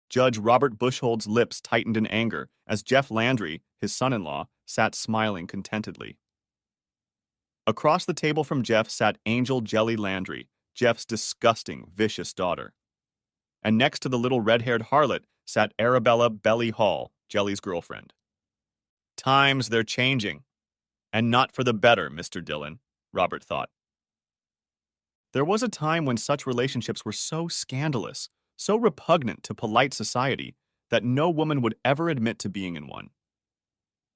Judge Robert Bushhold's lips tightened in anger as Jeff Landry, his son-in-law, sat smiling contentedly. Across the table from Jeff sat Angel Jelly Landry, Jeff's disgusting, vicious daughter. And next to the little red-haired harlot sat Arabella Belly Hall, Jelly's girlfriend. Times they're changing. And not for the better, Mr. Dillon, Robert thought. There was a time when such relationships were so scandalous, so repugnant to polite society, that no woman would ever admit to being in one.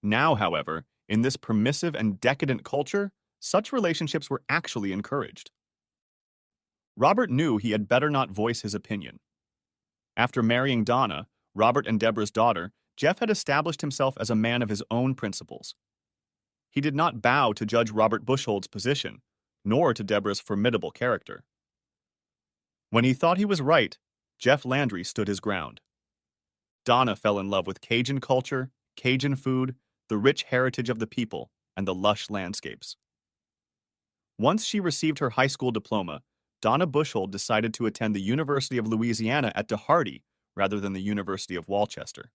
Now, however, in this permissive and decadent culture, such relationships were actually encouraged. Robert knew he had better not voice his opinion. After marrying Donna, Robert and Deborah's daughter, Jeff had established himself as a man of his own principles. He did not bow to Judge Robert Bushhold's position, nor to Deborah's formidable character. When he thought he was right, Jeff Landry stood his ground. Donna fell in love with Cajun culture, Cajun food, the rich heritage of the people, and the lush landscapes. Once she received her high school diploma, Donna Bushhold decided to attend the University of Louisiana at DeHardy rather than the University of Walchester.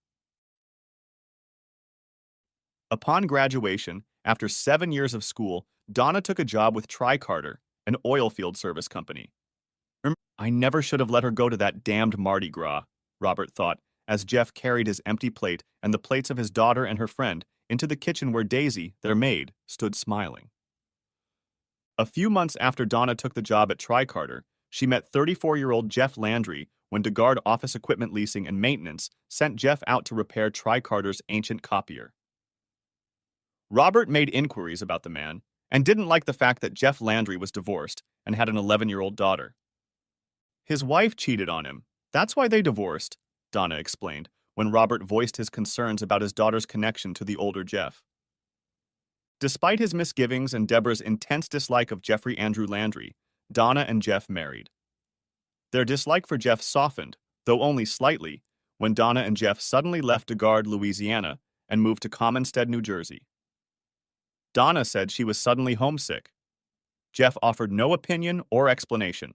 Upon graduation, after 7 years of school, Donna took a job with Tri-Carter, an oil field service company. I never should have let her go to that damned Mardi Gras, Robert thought, as Jeff carried his empty plate and the plates of his daughter and her friend into the kitchen where Daisy, their maid, stood smiling. A few months after Donna took the job at Tri-Carter, she met 34-year-old Jeff Landry when DeGard Office Equipment Leasing and Maintenance sent Jeff out to repair Tri-Carter's ancient copier. Robert made inquiries about the man and didn't like the fact that Jeff Landry was divorced and had an 11-year-old daughter. His wife cheated on him. That's why they divorced, Donna explained, when Robert voiced his concerns about his daughter's connection to the older Jeff. Despite his misgivings and Deborah's intense dislike of Jeffrey Andrew Landry, Donna and Jeff married. Their dislike for Jeff softened, though only slightly, when Donna and Jeff suddenly left DeGard, Louisiana, and moved to Commonstead, New Jersey. Donna said she was suddenly homesick. Jeff offered no opinion or explanation.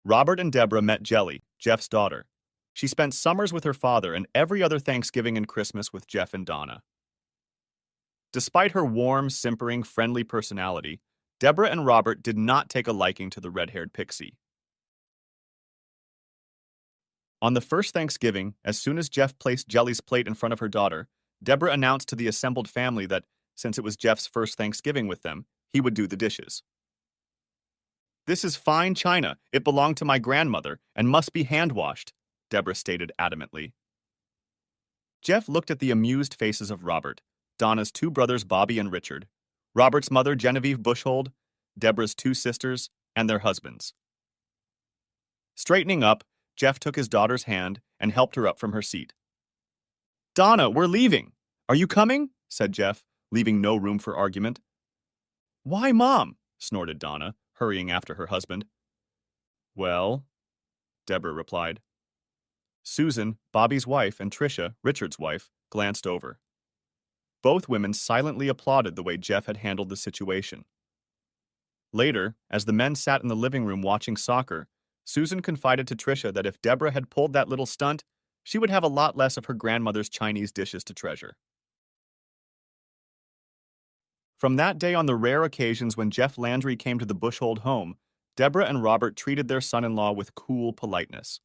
Robert and Deborah met Jelly, Jeff's daughter. She spent summers with her father and every other Thanksgiving and Christmas with Jeff and Donna. Despite her warm, simpering, friendly personality, Deborah and Robert did not take a liking to the red-haired pixie. On the first Thanksgiving, as soon as Jeff placed Jelly's plate in front of her daughter, Deborah announced to the assembled family that, since it was Jeff's first Thanksgiving with them, he would do the dishes. "This is fine china. It belonged to my grandmother and must be hand-washed," Deborah stated adamantly. Jeff looked at the amused faces of Robert, Donna's two brothers Bobby and Richard, Robert's mother Genevieve Bushhold, Deborah's two sisters, and their husbands. Straightening up, Jeff took his daughter's hand and helped her up from her seat. "Donna, we're leaving. Are you coming?" said Jeff, leaving no room for argument. "Why, Mom?" snorted Donna, hurrying after her husband. "Well," Deborah replied. Susan, Bobby's wife, and Tricia, Richard's wife, glanced over. Both women silently applauded the way Jeff had handled the situation. Later, as the men sat in the living room watching soccer, Susan confided to Tricia that if Deborah had pulled that little stunt, she would have a lot less of her grandmother's Chinese dishes to treasure. From that day on the rare occasions when Jeff Landry came to the Bushhold home, Deborah and Robert treated their son-in-law with cool politeness.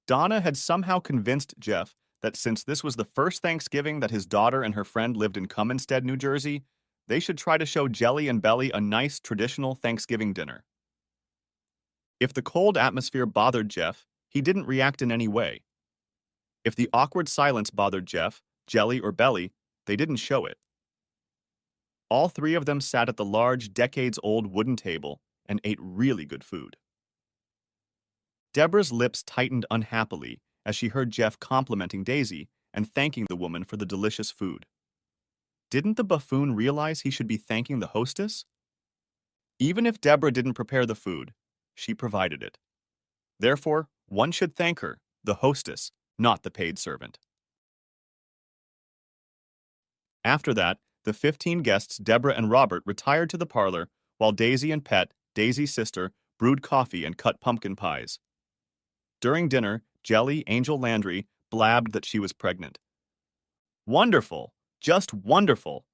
Donna had somehow convinced Jeff that since this was the first Thanksgiving that his daughter and her friend lived in Commonstead, New Jersey, they should try to show Jelly and Belly a nice, traditional Thanksgiving dinner. If the cold atmosphere bothered Jeff, he didn't react in any way. If the awkward silence bothered Jeff, Jelly, or Belly, they didn't show it. All three of them sat at the large, decades-old wooden table and ate really good food. Deborah's lips tightened unhappily as she heard Jeff complimenting Daisy and thanking the woman for the delicious food. Didn't the buffoon realize he should be thanking the hostess? Even if Deborah didn't prepare the food, she provided it. Therefore, one should thank her, the hostess, not the paid servant. After that, the 15 guests, Deborah and Robert, retired to the parlor while Daisy and Pet, Daisy's sister, brewed coffee and cut pumpkin pies. During dinner, Jelly, Angel Landry, blabbed that she was pregnant. Wonderful. Just wonderful.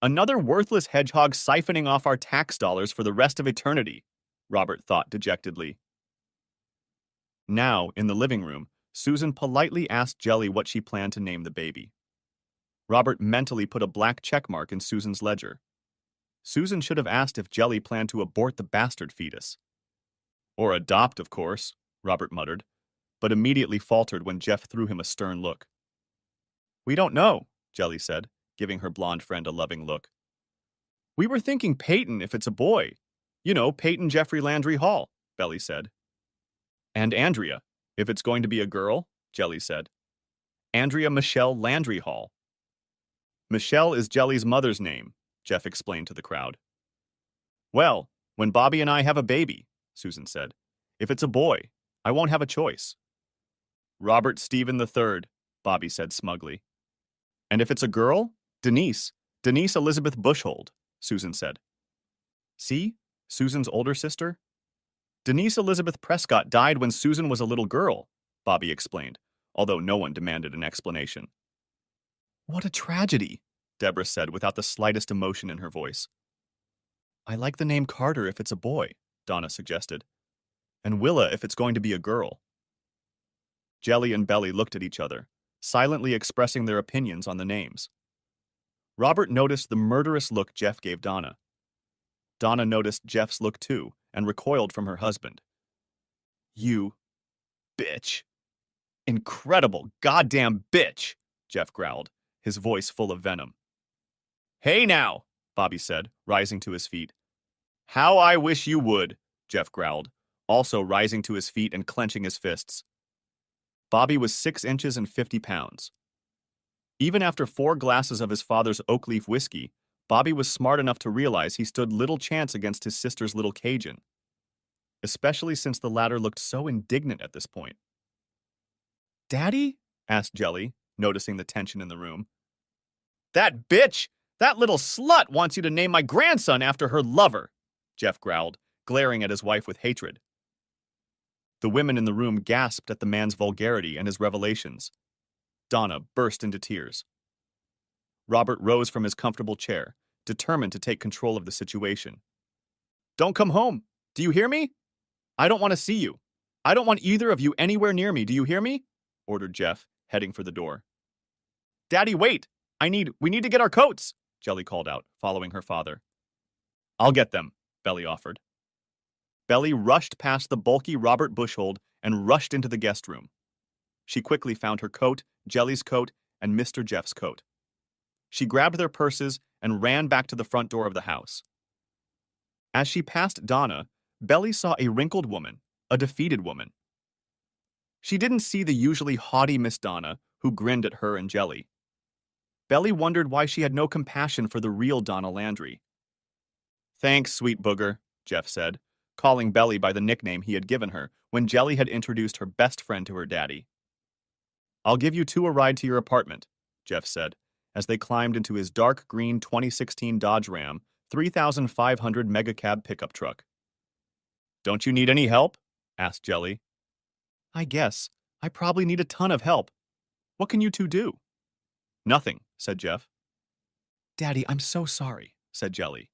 Another worthless hedgehog siphoning off our tax dollars for the rest of eternity, Robert thought dejectedly. Now, in the living room, Susan politely asked Jelly what she planned to name the baby. Robert mentally put a black check mark in Susan's ledger. Susan should have asked if Jelly planned to abort the bastard fetus. Or adopt, of course, Robert muttered, but immediately faltered when Jeff threw him a stern look. We don't know, Jelly said, giving her blonde friend a loving look. We were thinking Peyton if it's a boy. You know, Peyton Jeffrey Landry Hall, Belly said. And Andrea, if it's going to be a girl, Jelly said. Andrea Michelle Landry Hall. Michelle is Jelly's mother's name, Jeff explained to the crowd. Well, when Bobby and I have a baby, Susan said, if it's a boy, I won't have a choice. Robert Stephen III, Bobby said smugly. And if it's a girl, Denise Elizabeth Bushhold, Susan said. See, Susan's older sister? Denise Elizabeth Prescott died when Susan was a little girl, Bobby explained, although no one demanded an explanation. What a tragedy, Deborah said without the slightest emotion in her voice. I like the name Carter if it's a boy, Donna suggested. And Willa if it's going to be a girl. Jelly and Belly looked at each other, silently expressing their opinions on the names. Robert noticed the murderous look Jeff gave Donna. Donna noticed Jeff's look too and recoiled from her husband. You bitch. Incredible goddamn bitch, Jeff growled, his voice full of venom. Hey now, Bobby said, rising to his feet. How I wish you would, Jeff growled, also rising to his feet and clenching his fists. Bobby was 6 inches and 50 pounds. Even after 4 glasses of his father's oak leaf whiskey, Bobby was smart enough to realize he stood little chance against his sister's little Cajun, especially since the latter looked so indignant at this point. Daddy? Asked Jelly, noticing the tension in the room. That bitch! That little slut wants you to name my grandson after her lover, Jeff growled, glaring at his wife with hatred. The women in the room gasped at the man's vulgarity and his revelations. Donna burst into tears. Robert rose from his comfortable chair, determined to take control of the situation. Don't come home. Do you hear me? I don't want to see you. I don't want either of you anywhere near me. Do you hear me? Ordered Jeff, heading for the door. Daddy, wait! We need to get our coats, Jelly called out, following her father. I'll get them, Belly offered. Belly rushed past the bulky Robert Bushhold and rushed into the guest room. She quickly found her coat, Jelly's coat, and Mr. Jeff's coat. She grabbed their purses and ran back to the front door of the house. As she passed Donna, Belly saw a wrinkled woman, a defeated woman. She didn't see the usually haughty Miss Donna, who grinned at her and Jelly. Belly wondered why she had no compassion for the real Donna Landry. Thanks, sweet booger, Jeff said, calling Belly by the nickname he had given her when Jelly had introduced her best friend to her daddy. I'll give you 2 a ride to your apartment, Jeff said, as they climbed into his dark green 2016 Dodge Ram 3500 megacab pickup truck. Don't you need any help? Asked Jelly. I guess. I probably need a ton of help. What can you 2 do? Nothing, said Jeff. Daddy, I'm so sorry, said Jelly.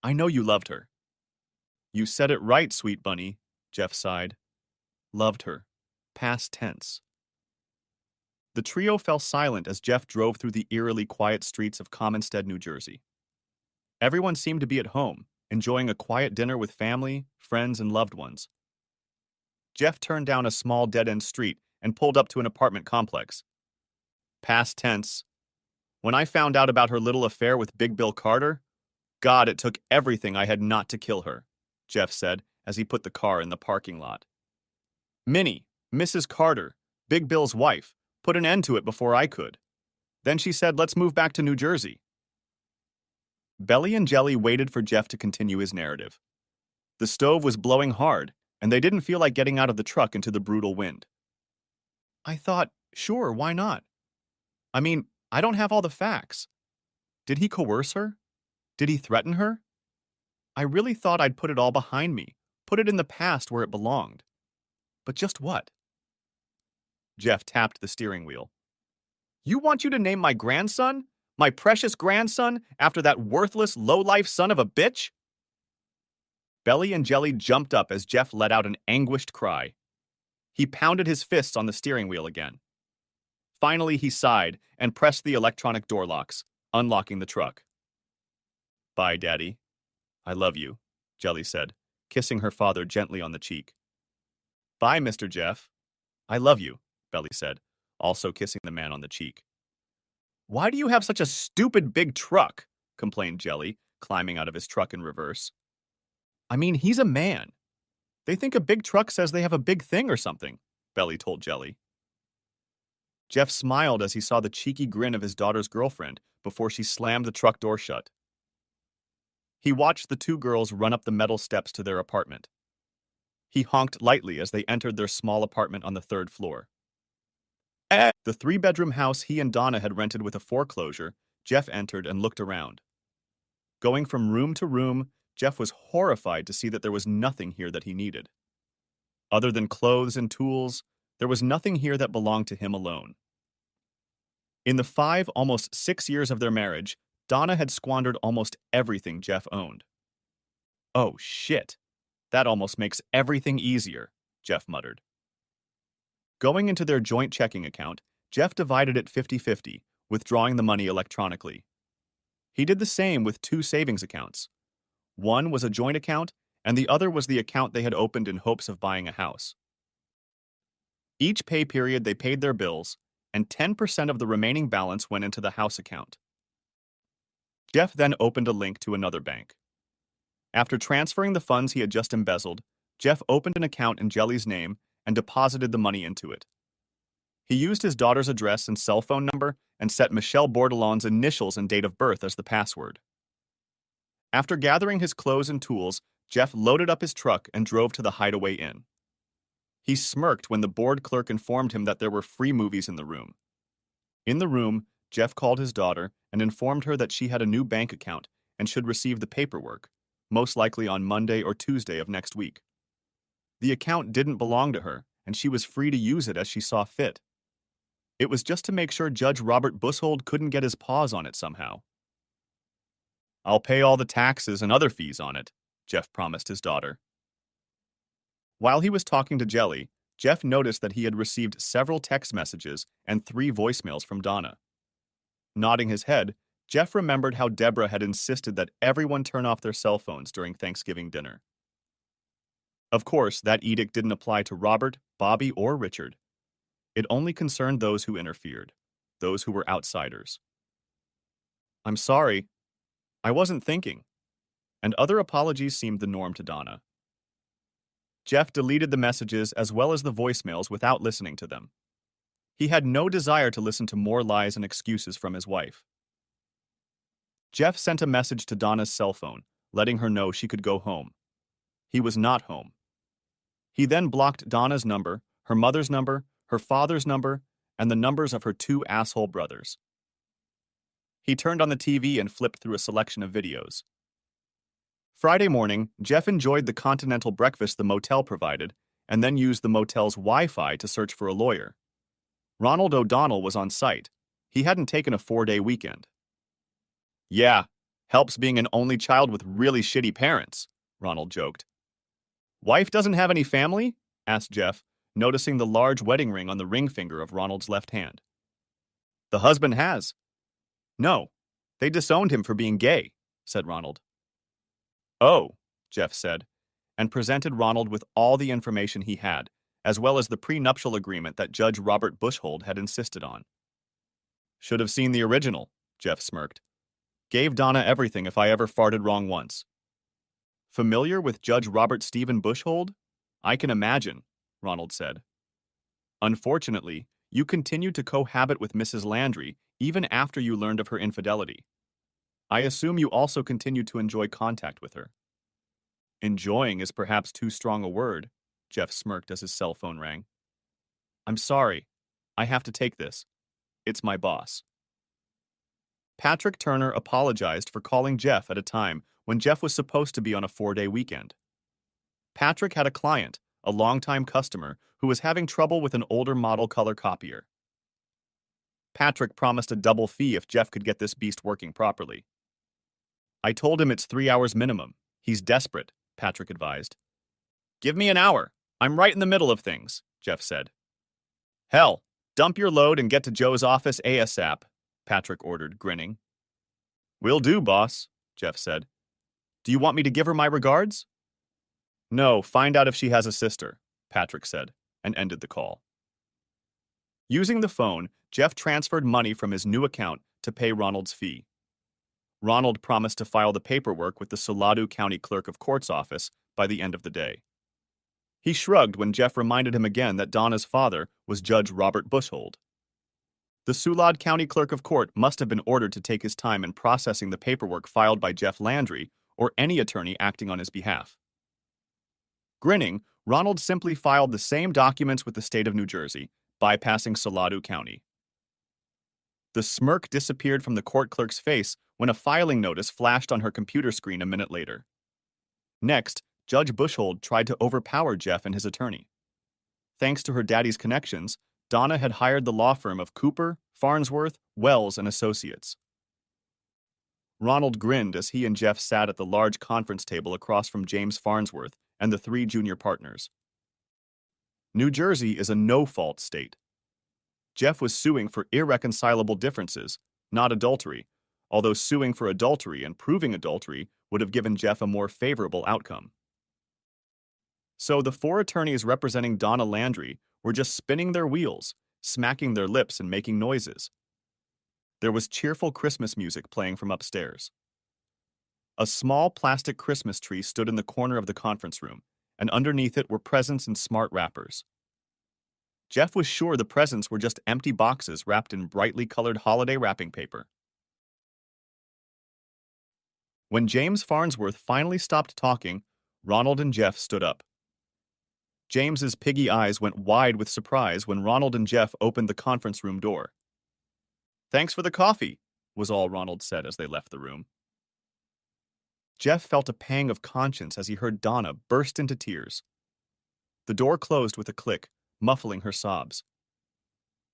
I know you loved her. You said it right, sweet bunny, Jeff sighed. Loved her. Past tense. The trio fell silent as Jeff drove through the eerily quiet streets of Commonstead, New Jersey. Everyone seemed to be at home, enjoying a quiet dinner with family, friends, and loved ones. Jeff turned down a small dead-end street and pulled up to an apartment complex. Past tense. When I found out about her little affair with Big Bill Carter, God, it took everything I had not to kill her, Jeff said as he put the car in the parking lot. Minnie, Mrs. Carter, Big Bill's wife, put an end to it before I could. Then she said, let's move back to New Jersey. Belly and Jelly waited for Jeff to continue his narrative. The stove was blowing hard, and they didn't feel like getting out of the truck into the brutal wind. I thought, sure, why not? I mean, I don't have all the facts. Did he coerce her? Did he threaten her? I really thought I'd put it all behind me, put it in the past where it belonged. But just what? Jeff tapped the steering wheel. You want you to name my grandson? My precious grandson, after that worthless, low-life son of a bitch? Belly and Jelly jumped up as Jeff let out an anguished cry. He pounded his fists on the steering wheel again. Finally, he sighed and pressed the electronic door locks, unlocking the truck. Bye, Daddy. I love you, Jelly said, kissing her father gently on the cheek. Bye, Mr. Jeff. I love you, Belly said, also kissing the man on the cheek. Why do you have such a stupid big truck? Complained Jelly, climbing out of his truck in reverse. I mean, he's a man. They think a big truck says they have a big thing or something, Belly told Jelly. Jeff smiled as he saw the cheeky grin of his daughter's girlfriend before she slammed the truck door shut. He watched the two girls run up the metal steps to their apartment. He honked lightly as they entered their small apartment on the 3rd floor. At the 3-bedroom house he and Donna had rented with a foreclosure, Jeff entered and looked around. Going from room to room, Jeff was horrified to see that there was nothing here that he needed. Other than clothes and tools, there was nothing here that belonged to him alone. In the 5, almost 6 years of their marriage, Donna had squandered almost everything Jeff owned. Oh, shit. That almost makes everything easier, Jeff muttered. Going into their joint checking account, Jeff divided it 50-50, withdrawing the money electronically. He did the same with 2 savings accounts. One was a joint account, and the other was the account they had opened in hopes of buying a house. Each pay period they paid their bills, and 10% of the remaining balance went into the house account. Jeff then opened a link to another bank. After transferring the funds he had just embezzled, Jeff opened an account in Jelly's name and deposited the money into it. He used his daughter's address and cell phone number and set Michelle Bordelon's initials and date of birth as the password. After gathering his clothes and tools, Jeff loaded up his truck and drove to the Hideaway Inn. He smirked when the board clerk informed him that there were free movies in the room. In the room, Jeff called his daughter and informed her that she had a new bank account and should receive the paperwork, most likely on Monday or Tuesday of next week. The account didn't belong to her, and she was free to use it as she saw fit. It was just to make sure Judge Robert Bushold couldn't get his paws on it somehow. I'll pay all the taxes and other fees on it, Jeff promised his daughter. While he was talking to Jelly, Jeff noticed that he had received several text messages and 3 voicemails from Donna. Nodding his head, Jeff remembered how Deborah had insisted that everyone turn off their cell phones during Thanksgiving dinner. Of course, that edict didn't apply to Robert, Bobby, or Richard. It only concerned those who interfered, those who were outsiders. I'm sorry. I wasn't thinking. And other apologies seemed the norm to Donna. Jeff deleted the messages as well as the voicemails without listening to them. He had no desire to listen to more lies and excuses from his wife. Jeff sent a message to Donna's cell phone, letting her know she could go home. He was not home. He then blocked Donna's number, her mother's number, her father's number, and the numbers of her 2 asshole brothers. He turned on the TV and flipped through a selection of videos. Friday morning, Jeff enjoyed the continental breakfast the motel provided, and then used the motel's Wi-Fi to search for a lawyer. Ronald O'Donnell was on site. He hadn't taken a 4-day weekend. Yeah, helps being an only child with really shitty parents, Ronald joked. Wife doesn't have any family? Asked Jeff, noticing the large wedding ring on the ring finger of Ronald's left hand. The husband has. No, they disowned him for being gay, said Ronald. Oh, Jeff said, and presented Ronald with all the information he had, as well as the prenuptial agreement that Judge Robert Bushold had insisted on. Should have seen the original, Jeff smirked. Gave Donna everything if I ever farted wrong once. Familiar with Judge Robert Stephen Bushold? I can imagine, Ronald said. Unfortunately, you continued to cohabit with Mrs. Landry even after you learned of her infidelity. I assume you also continued to enjoy contact with her. Enjoying is perhaps too strong a word, Jeff smirked as his cell phone rang. I'm sorry. I have to take this. It's my boss. Patrick Turner apologized for calling Jeff at a time when Jeff was supposed to be on a 4-day weekend. Patrick had a client, a longtime customer who was having trouble with an older model color copier. Patrick promised a double fee if Jeff could get this beast working properly. I told him it's 3 hours minimum. He's desperate, Patrick advised. Give me an hour. I'm right in the middle of things, Jeff said. Hell, dump your load and get to Joe's office ASAP, Patrick ordered, grinning. Will do, boss, Jeff said. Do you want me to give her my regards? No, find out if she has a sister, Patrick said, and ended the call. Using the phone, Jeff transferred money from his new account to pay Ronald's fee. Ronald promised to file the paperwork with the Salado County Clerk of Court's office by the end of the day. He shrugged when Jeff reminded him again that Donna's father was Judge Robert Bushhold. The Salado County Clerk of Court must have been ordered to take his time in processing the paperwork filed by Jeff Landry or any attorney acting on his behalf. Grinning, Ronald simply filed the same documents with the state of New Jersey, bypassing Salado County. The smirk disappeared from the court clerk's face when a filing notice flashed on her computer screen a minute later. Next, Judge Bushhold tried to overpower Jeff and his attorney. Thanks to her daddy's connections, Donna had hired the law firm of Cooper, Farnsworth, Wells, and Associates. Ronald grinned as he and Jeff sat at the large conference table across from James Farnsworth and the 3 junior partners. New Jersey is a no-fault state. Jeff was suing for irreconcilable differences, not adultery, although suing for adultery and proving adultery would have given Jeff a more favorable outcome. So the 4 attorneys representing Donna Landry were just spinning their wheels, smacking their lips and making noises. There was cheerful Christmas music playing from upstairs. A small plastic Christmas tree stood in the corner of the conference room, and underneath it were presents in smart wrappers. Jeff was sure the presents were just empty boxes wrapped in brightly colored holiday wrapping paper. When James Farnsworth finally stopped talking, Ronald and Jeff stood up. James's piggy eyes went wide with surprise when Ronald and Jeff opened the conference room door. Thanks for the coffee, was all Ronald said as they left the room. Jeff felt a pang of conscience as he heard Donna burst into tears. The door closed with a click, muffling her sobs.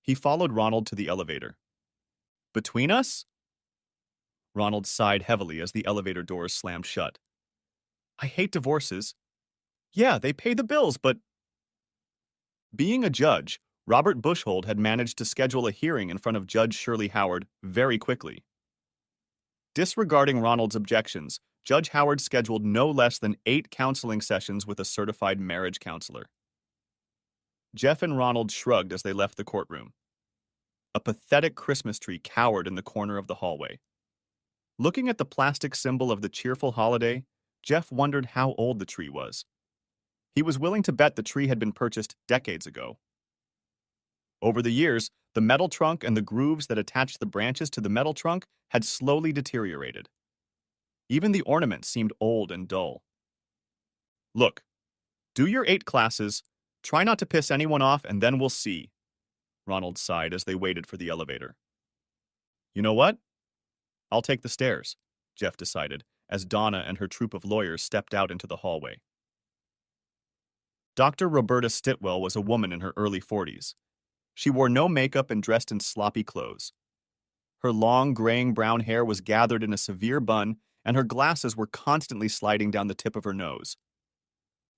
He followed Ronald to the elevator. Between us? Ronald sighed heavily as the elevator doors slammed shut. I hate divorces. Yeah, they pay the bills, but... Being a judge, Robert Bushhold had managed to schedule a hearing in front of Judge Shirley Howard very quickly. Disregarding Ronald's objections, Judge Howard scheduled no less than 8 counseling sessions with a certified marriage counselor. Jeff and Ronald shrugged as they left the courtroom. A pathetic Christmas tree cowered in the corner of the hallway. Looking at the plastic symbol of the cheerful holiday, Jeff wondered how old the tree was. He was willing to bet the tree had been purchased decades ago. Over the years, the metal trunk and the grooves that attached the branches to the metal trunk had slowly deteriorated. Even the ornaments seemed old and dull. Look, do your 8 classes, try not to piss anyone off, and then we'll see, Ronald sighed as they waited for the elevator. You know what? I'll take the stairs, Jeff decided, as Donna and her troupe of lawyers stepped out into the hallway. Dr. Roberta Stitwell was a woman in her early 40s. She wore no makeup and dressed in sloppy clothes. Her long, graying brown hair was gathered in a severe bun, and her glasses were constantly sliding down the tip of her nose.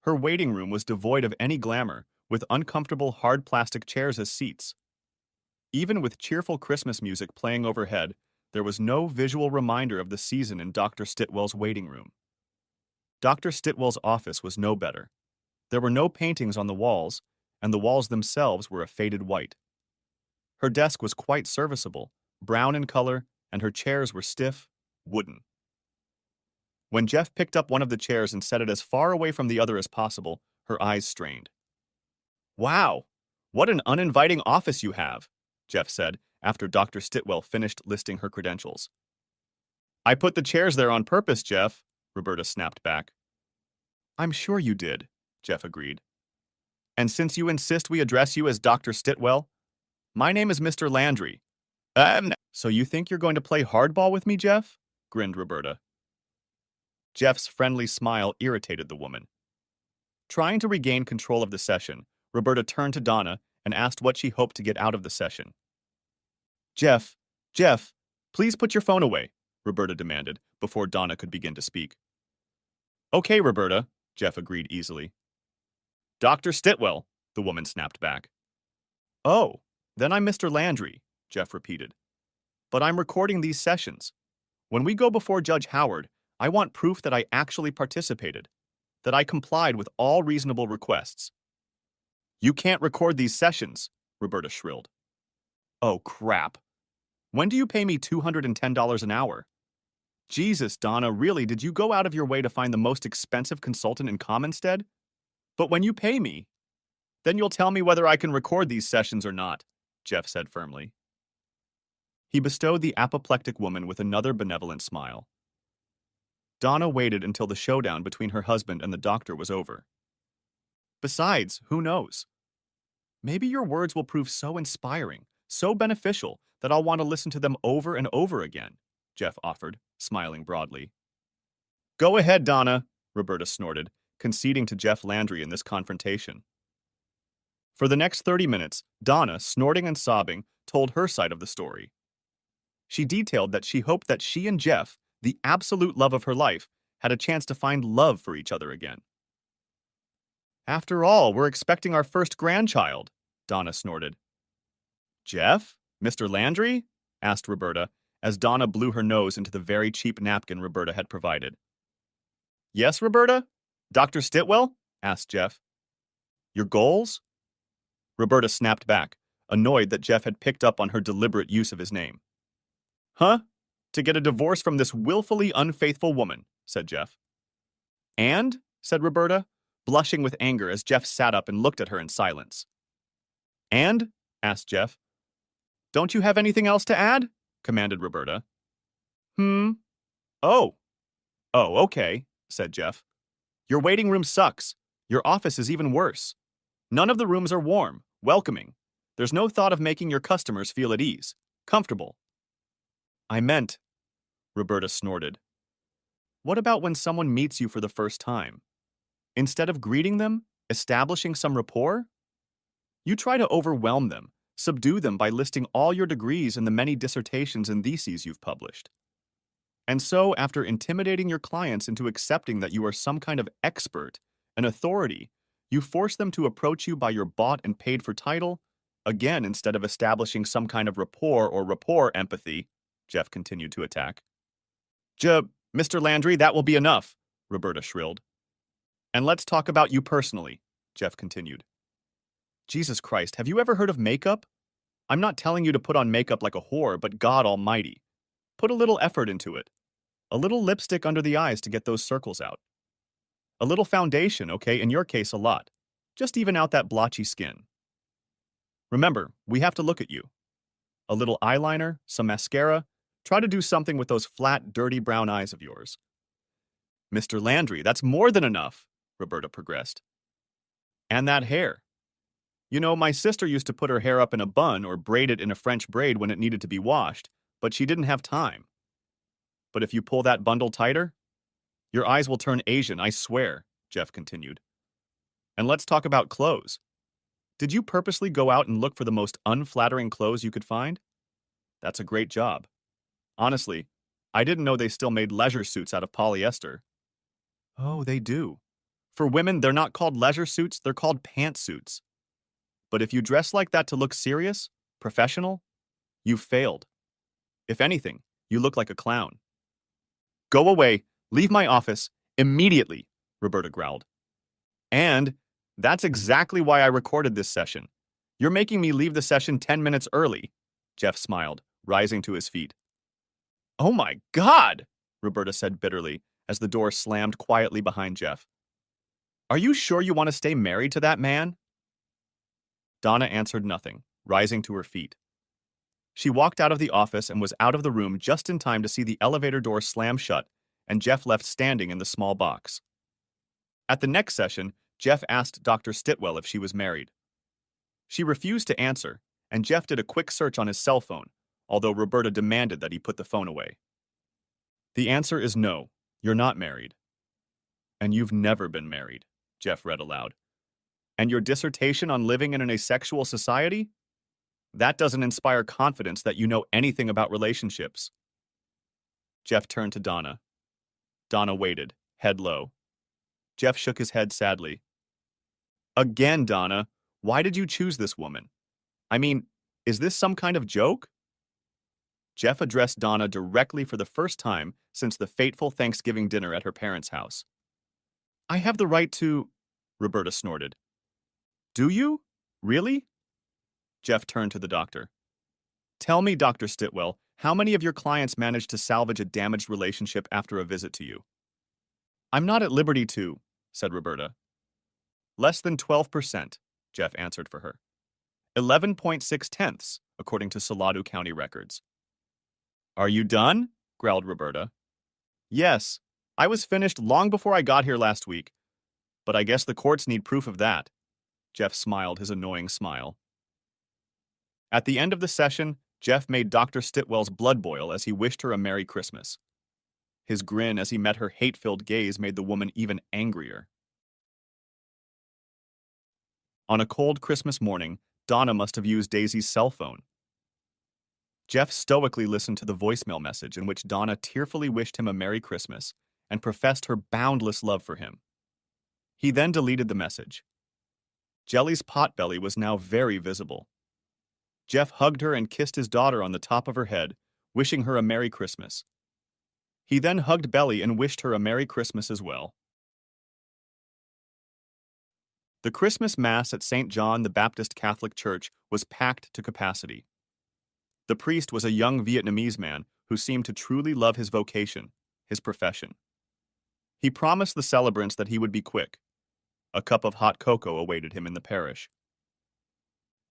Her waiting room was devoid of any glamour, with uncomfortable hard plastic chairs as seats. Even with cheerful Christmas music playing overhead, there was no visual reminder of the season in Dr. Stitwell's waiting room. Dr. Stitwell's office was no better. There were no paintings on the walls, and the walls themselves were a faded white. Her desk was quite serviceable, brown in color, and her chairs were stiff, wooden. When Jeff picked up one of the chairs and set it as far away from the other as possible, her eyes strained. Wow, what an uninviting office you have, Jeff said after Dr. Stitwell finished listing her credentials. I put the chairs there on purpose, Jeff, Roberta snapped back. I'm sure you did, Jeff agreed. And since you insist we address you as Dr. Stitwell, my name is Mr. Landry. So you think you're going to play hardball with me, Jeff? Grinned Roberta. Jeff's friendly smile irritated the woman. Trying to regain control of the session, Roberta turned to Donna and asked what she hoped to get out of the session. Jeff, Jeff, please put your phone away, Roberta demanded, before Donna could begin to speak. Okay, Roberta, Jeff agreed easily. Dr. Stitwell, the woman snapped back. Oh, then I'm Mr. Landry, Jeff repeated. But I'm recording these sessions. When we go before Judge Howard, I want proof that I actually participated, that I complied with all reasonable requests. You can't record these sessions, Roberta shrilled. Oh, crap. When do you pay me $210 an hour? Jesus, Donna, really, did you go out of your way to find the most expensive consultant in Commonstead? But when you pay me, then you'll tell me whether I can record these sessions or not, Jeff said firmly. He bestowed the apoplectic woman with another benevolent smile. Donna waited until the showdown between her husband and the doctor was over. Besides, who knows? Maybe your words will prove so inspiring, so beneficial, that I'll want to listen to them over and over again, Jeff offered, smiling broadly. Go ahead, Donna, Roberta snorted, conceding to Jeff Landry in this confrontation. For the next 30 minutes, Donna, snorting and sobbing, told her side of the story. She detailed that she hoped that she and Jeff, the absolute love of her life, had a chance to find love for each other again. After all, we're expecting our first grandchild, Donna snorted. Jeff? Mr. Landry? Asked Roberta, as Donna blew her nose into the very cheap napkin Roberta had provided. Yes, Roberta? Dr. Stitwell? Asked Jeff. Your goals? Roberta snapped back, annoyed that Jeff had picked up on her deliberate use of his name. Huh? To get a divorce from this willfully unfaithful woman, said Jeff. And? Said Roberta, blushing with anger as Jeff sat up and looked at her in silence. And? Asked Jeff. Don't you have anything else to add? Commanded Roberta. Oh. Oh, okay, said Jeff. Your waiting room sucks. Your office is even worse. None of the rooms are warm, welcoming. There's no thought of making your customers feel at ease, comfortable. I meant, Roberta snorted. What about when someone meets you for the first time? Instead of greeting them, establishing some rapport? You try to overwhelm them, subdue them by listing all your degrees and the many dissertations and theses you've published. And so, after intimidating your clients into accepting that you are some kind of expert, an authority, you force them to approach you by your bought and paid for title, again instead of establishing some kind of rapport or rapport empathy, Jeff continued to attack. Mr. Landry, that will be enough, Roberta shrilled. And let's talk about you personally, Jeff continued. Jesus Christ, have you ever heard of makeup? I'm not telling you to put on makeup like a whore, but God almighty. Put a little effort into it. A little lipstick under the eyes to get those circles out. A little foundation, okay, in your case a lot. Just even out that blotchy skin. Remember, we have to look at you. A little eyeliner, some mascara. Try to do something with those flat, dirty brown eyes of yours. Mr. Landry, that's more than enough, Roberta progressed. And that hair. You know, my sister used to put her hair up in a bun or braid it in a French braid when it needed to be washed, but she didn't have time. But if you pull that bundle tighter, your eyes will turn Asian, I swear, Jeff continued. And let's talk about clothes. Did you purposely go out and look for the most unflattering clothes you could find? That's a great job. Honestly, I didn't know they still made leisure suits out of polyester. Oh, they do. For women, they're not called leisure suits, they're called pantsuits. But if you dress like that to look serious, professional, you've failed. If anything, you look like a clown. Go away, leave my office, immediately, Roberta growled. And that's exactly why I recorded this session. You're making me leave the session 10 minutes early, Jeff smiled, rising to his feet. Oh my God, Roberta said bitterly as the door slammed quietly behind Jeff. Are you sure you want to stay married to that man? Donna answered nothing, rising to her feet. She walked out of the office and was out of the room just in time to see the elevator door slam shut and Jeff left standing in the small box. At the next session, Jeff asked Dr. Stitwell if she was married. She refused to answer, and Jeff did a quick search on his cell phone, although Roberta demanded that he put the phone away. The answer is no, you're not married. And you've never been married, Jeff read aloud. And your dissertation on living in an asexual society? That doesn't inspire confidence that you know anything about relationships. Jeff turned to Donna. Donna waited, head low. Jeff shook his head sadly. Again, Donna, why did you choose this woman? I mean, is this some kind of joke? Jeff addressed Donna directly for the first time since the fateful Thanksgiving dinner at her parents' house. I have the right to... Roberta snorted. Do you? Really? Jeff turned to the doctor. Tell me, Dr. Stitwell, how many of your clients manage to salvage a damaged relationship after a visit to you? I'm not at liberty to, said Roberta. Less than 12%, Jeff answered for her. 11.6 tenths, according to Salado County records. Are you done? Growled Roberta. Yes, I was finished long before I got here last week. But I guess the courts need proof of that. Jeff smiled his annoying smile. At the end of the session, Jeff made Dr. Stitwell's blood boil as he wished her a Merry Christmas. His grin as he met her hate-filled gaze made the woman even angrier. On a cold Christmas morning, Donna must have used Daisy's cell phone. Jeff stoically listened to the voicemail message in which Donna tearfully wished him a Merry Christmas and professed her boundless love for him. He then deleted the message. Jelly's potbelly was now very visible. Jeff hugged her and kissed his daughter on the top of her head, wishing her a Merry Christmas. He then hugged Belly and wished her a Merry Christmas as well. The Christmas Mass at St. John the Baptist Catholic Church was packed to capacity. The priest was a young Vietnamese man who seemed to truly love his vocation, his profession. He promised the celebrants that he would be quick. A cup of hot cocoa awaited him in the parish.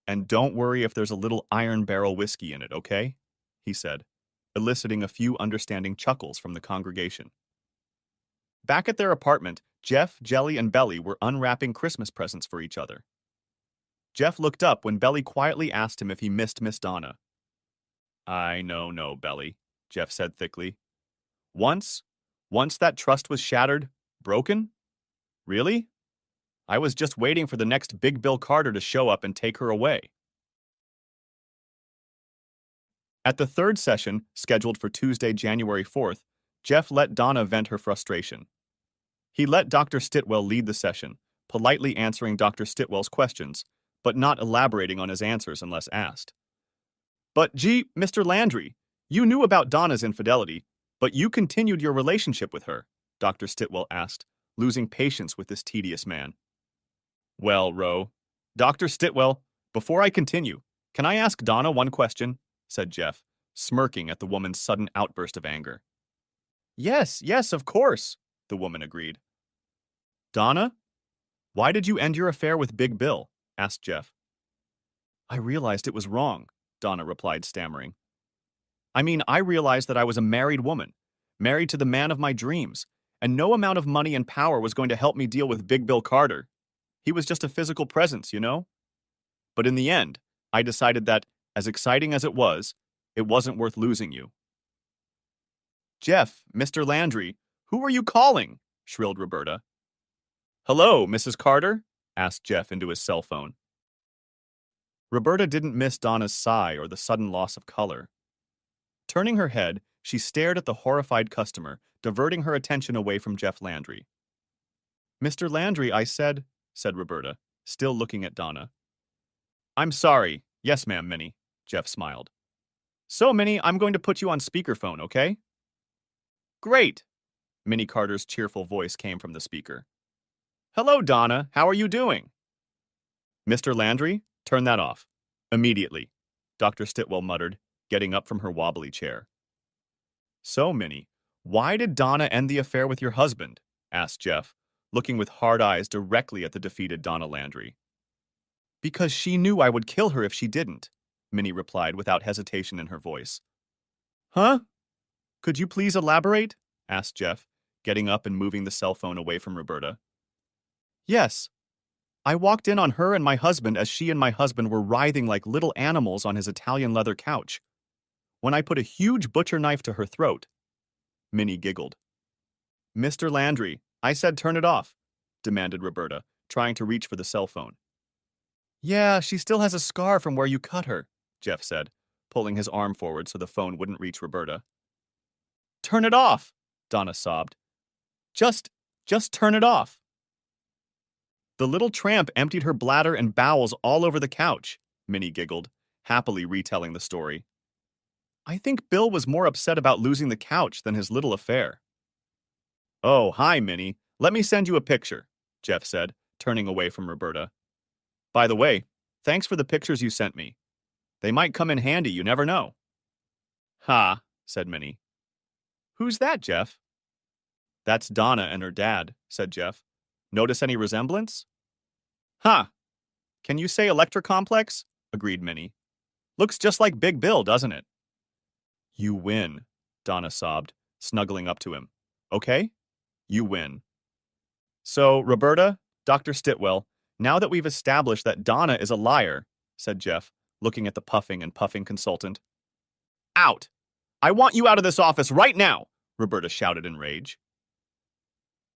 And don't worry if there's a little iron barrel whiskey in it, okay? He said, eliciting a few understanding chuckles from the congregation. Back at their apartment, Jeff, Jelly, and Belly were unwrapping Christmas presents for each other. Jeff looked up when Belly quietly asked him if he missed Miss Donna. I know, Belly, Jeff said thickly. Once that trust was shattered, broken? Really? I was just waiting for the next Big Bill Carter to show up and take her away. At the third session, scheduled for Tuesday, January 4th, Jeff let Donna vent her frustration. He let Dr. Stitwell lead the session, politely answering Dr. Stitwell's questions, but not elaborating on his answers unless asked. But gee, Mr. Landry, you knew about Donna's infidelity, but you continued your relationship with her, Dr. Stitwell asked, losing patience with this tedious man. Well, Dr. Stitwell, before I continue, can I ask Donna one question? Said Jeff, smirking at the woman's sudden outburst of anger. Yes, of course, the woman agreed. Donna, why did you end your affair with Big Bill? Asked Jeff. I realized it was wrong, Donna replied, stammering. I realized that I was a married woman, married to the man of my dreams, and no amount of money and power was going to help me deal with Big Bill Carter. He was just a physical presence, you know? But in the end, I decided that, as exciting as it wasn't worth losing you. Jeff, Mr. Landry, who are you calling? Shrilled Roberta. Hello, Mrs. Carter? Asked Jeff into his cell phone. Roberta didn't miss Donna's sigh or the sudden loss of color. Turning her head, she stared at the horrified customer, diverting her attention away from Jeff Landry. Mr. Landry, I said Roberta, still looking at Donna. I'm sorry. Yes, ma'am, Minnie, Jeff smiled. So, Minnie, I'm going to put you on speakerphone, okay? Great! Minnie Carter's cheerful voice came from the speaker. Hello, Donna. How are you doing? Mr. Landry, turn that off. Immediately, Dr. Stitwell muttered, getting up from her wobbly chair. So, Minnie, why did Donna end the affair with your husband? Asked Jeff, looking with hard eyes directly at the defeated Donna Landry. Because she knew I would kill her if she didn't, Minnie replied without hesitation in her voice. Huh? Could you please elaborate? Asked Jeff, getting up and moving the cell phone away from Roberta. Yes. I walked in on her and my husband as she and my husband were writhing like little animals on his Italian leather couch. When I put a huge butcher knife to her throat. Minnie giggled. Mr. Landry, I said turn it off. demanded Roberta, trying to reach for the cell phone. Yeah, she still has a scar from where you cut her, Jeff said, pulling his arm forward so the phone wouldn't reach Roberta. Turn it off, Donna sobbed. Just, just turn it off. The little tramp emptied her bladder and bowels all over the couch, Minnie giggled, happily retelling the story. I think Bill was more upset about losing the couch than his little affair. Oh, hi, Minnie. Let me send you a picture, Jeff said, turning away from Roberta. By the way, thanks for the pictures you sent me. They might come in handy, you never know. Ha, said Minnie. Who's that, Jeff? That's Donna and her dad, said Jeff. Notice any resemblance? Huh. Can you say electric complex? Agreed Minnie. Looks just like Big Bill, doesn't it? You win, Donna sobbed, snuggling up to him. Okay? You win. So, Roberta, Dr. Stitwell, now that we've established that Donna is a liar, said Jeff, looking at the puffing and puffing consultant. Out! I want you out of this office right now, Roberta shouted in rage.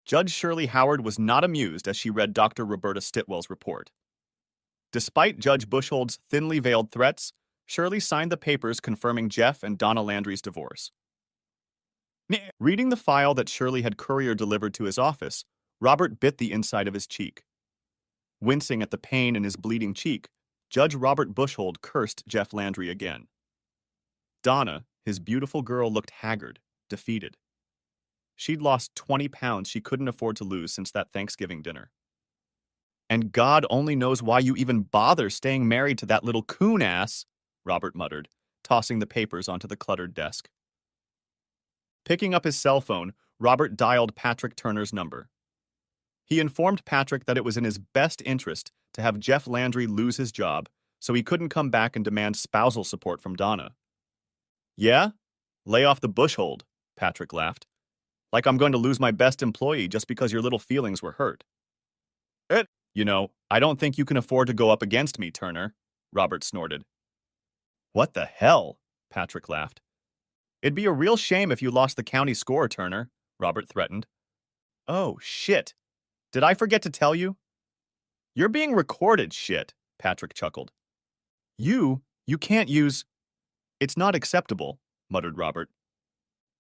Judge Shirley Howard was not amused as she read Dr. Roberta Stitwell's report. Despite Judge Bushhold's thinly veiled threats, Shirley signed the papers confirming Jeff and Donna Landry's divorce. Reading the file that Shirley had courier delivered to his office, Robert bit the inside of his cheek. Wincing at the pain in his bleeding cheek, Judge Robert Bushhold cursed Jeff Landry again. Donna, his beautiful girl, looked haggard, defeated. She'd lost 20 pounds she couldn't afford to lose since that Thanksgiving dinner. And God only knows why you even bother staying married to that little coon-ass, Robert muttered, tossing the papers onto the cluttered desk. Picking up his cell phone, Robert dialed Patrick Turner's number. He informed Patrick that it was in his best interest to have Jeff Landry lose his job so he couldn't come back and demand spousal support from Donna. Yeah? Lay off the bushhold, Patrick laughed. Like I'm going to lose my best employee just because your little feelings were hurt. You know, I don't think you can afford to go up against me, Turner, Robert snorted. What the hell? Patrick laughed. It'd be a real shame if you lost the county score, Turner, Robert threatened. Oh, shit. Did I forget to tell you? You're being recorded, shit, Patrick chuckled. You can't use... It's not acceptable, muttered Robert.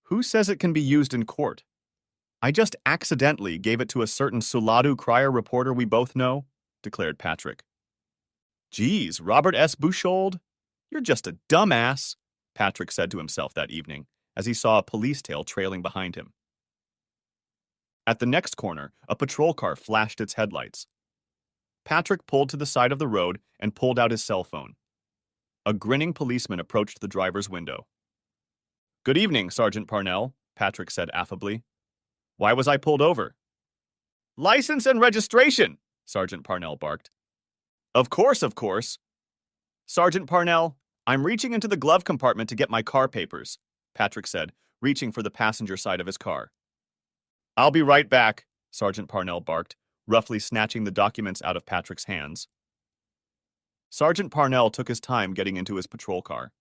Who says it can be used in court? I just accidentally gave it to a certain Suladu Crier reporter we both know, declared Patrick. Geez, Robert S. Buchhold, you're just a dumbass, Patrick said to himself that evening as he saw a police tail trailing behind him. At the next corner, a patrol car flashed its headlights. Patrick pulled to the side of the road and pulled out his cell phone. A grinning policeman approached the driver's window. Good evening, Sergeant Parnell, Patrick said affably. Why was I pulled over? License and registration, Sergeant Parnell barked. Of course. Sergeant Parnell, I'm reaching into the glove compartment to get my car papers, Patrick said, reaching for the passenger side of his car. I'll be right back, Sergeant Parnell barked, roughly snatching the documents out of Patrick's hands. Sergeant Parnell took his time getting into his patrol car.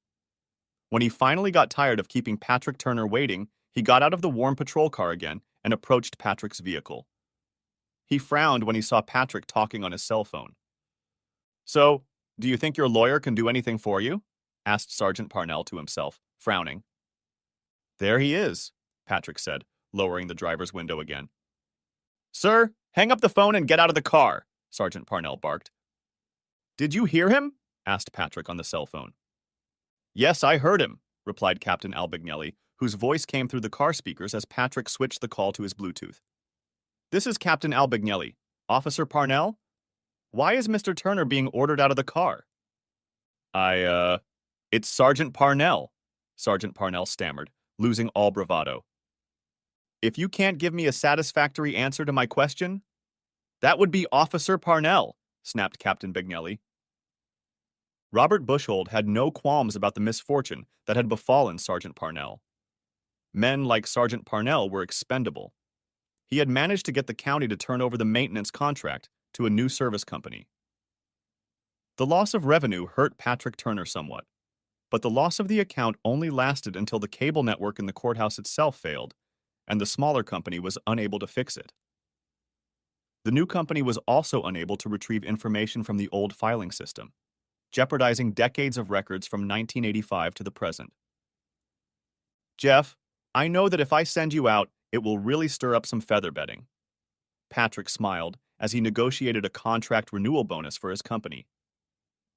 When he finally got tired of keeping Patrick Turner waiting, he got out of the warm patrol car again and approached Patrick's vehicle. He frowned when he saw Patrick talking on his cell phone. So, do you think your lawyer can do anything for you? Asked Sergeant Parnell to himself, frowning. There he is, Patrick said, lowering the driver's window again. Sir, hang up the phone and get out of the car, Sergeant Parnell barked. Did you hear him? Asked Patrick on the cell phone. Yes, I heard him, replied Captain Albignelli, whose voice came through the car speakers as Patrick switched the call to his Bluetooth. This is Captain Albignelli. Officer Parnell? Why is Mr. Turner being ordered out of the car? It's Sergeant Parnell, Sergeant Parnell stammered, losing all bravado. If you can't give me a satisfactory answer to my question, that would be Officer Parnell, snapped Captain Bignelli. Robert Bushhold had no qualms about the misfortune that had befallen Sergeant Parnell. Men like Sergeant Parnell were expendable. He had managed to get the county to turn over the maintenance contract to a new service company. The loss of revenue hurt Patrick Turner somewhat, but the loss of the account only lasted until the cable network in the courthouse itself failed, and the smaller company was unable to fix it. The new company was also unable to retrieve information from the old filing system, jeopardizing decades of records from 1985 to the present. Jeff, I know that if I send you out, it will really stir up some feather bedding. Patrick smiled as he negotiated a contract renewal bonus for his company.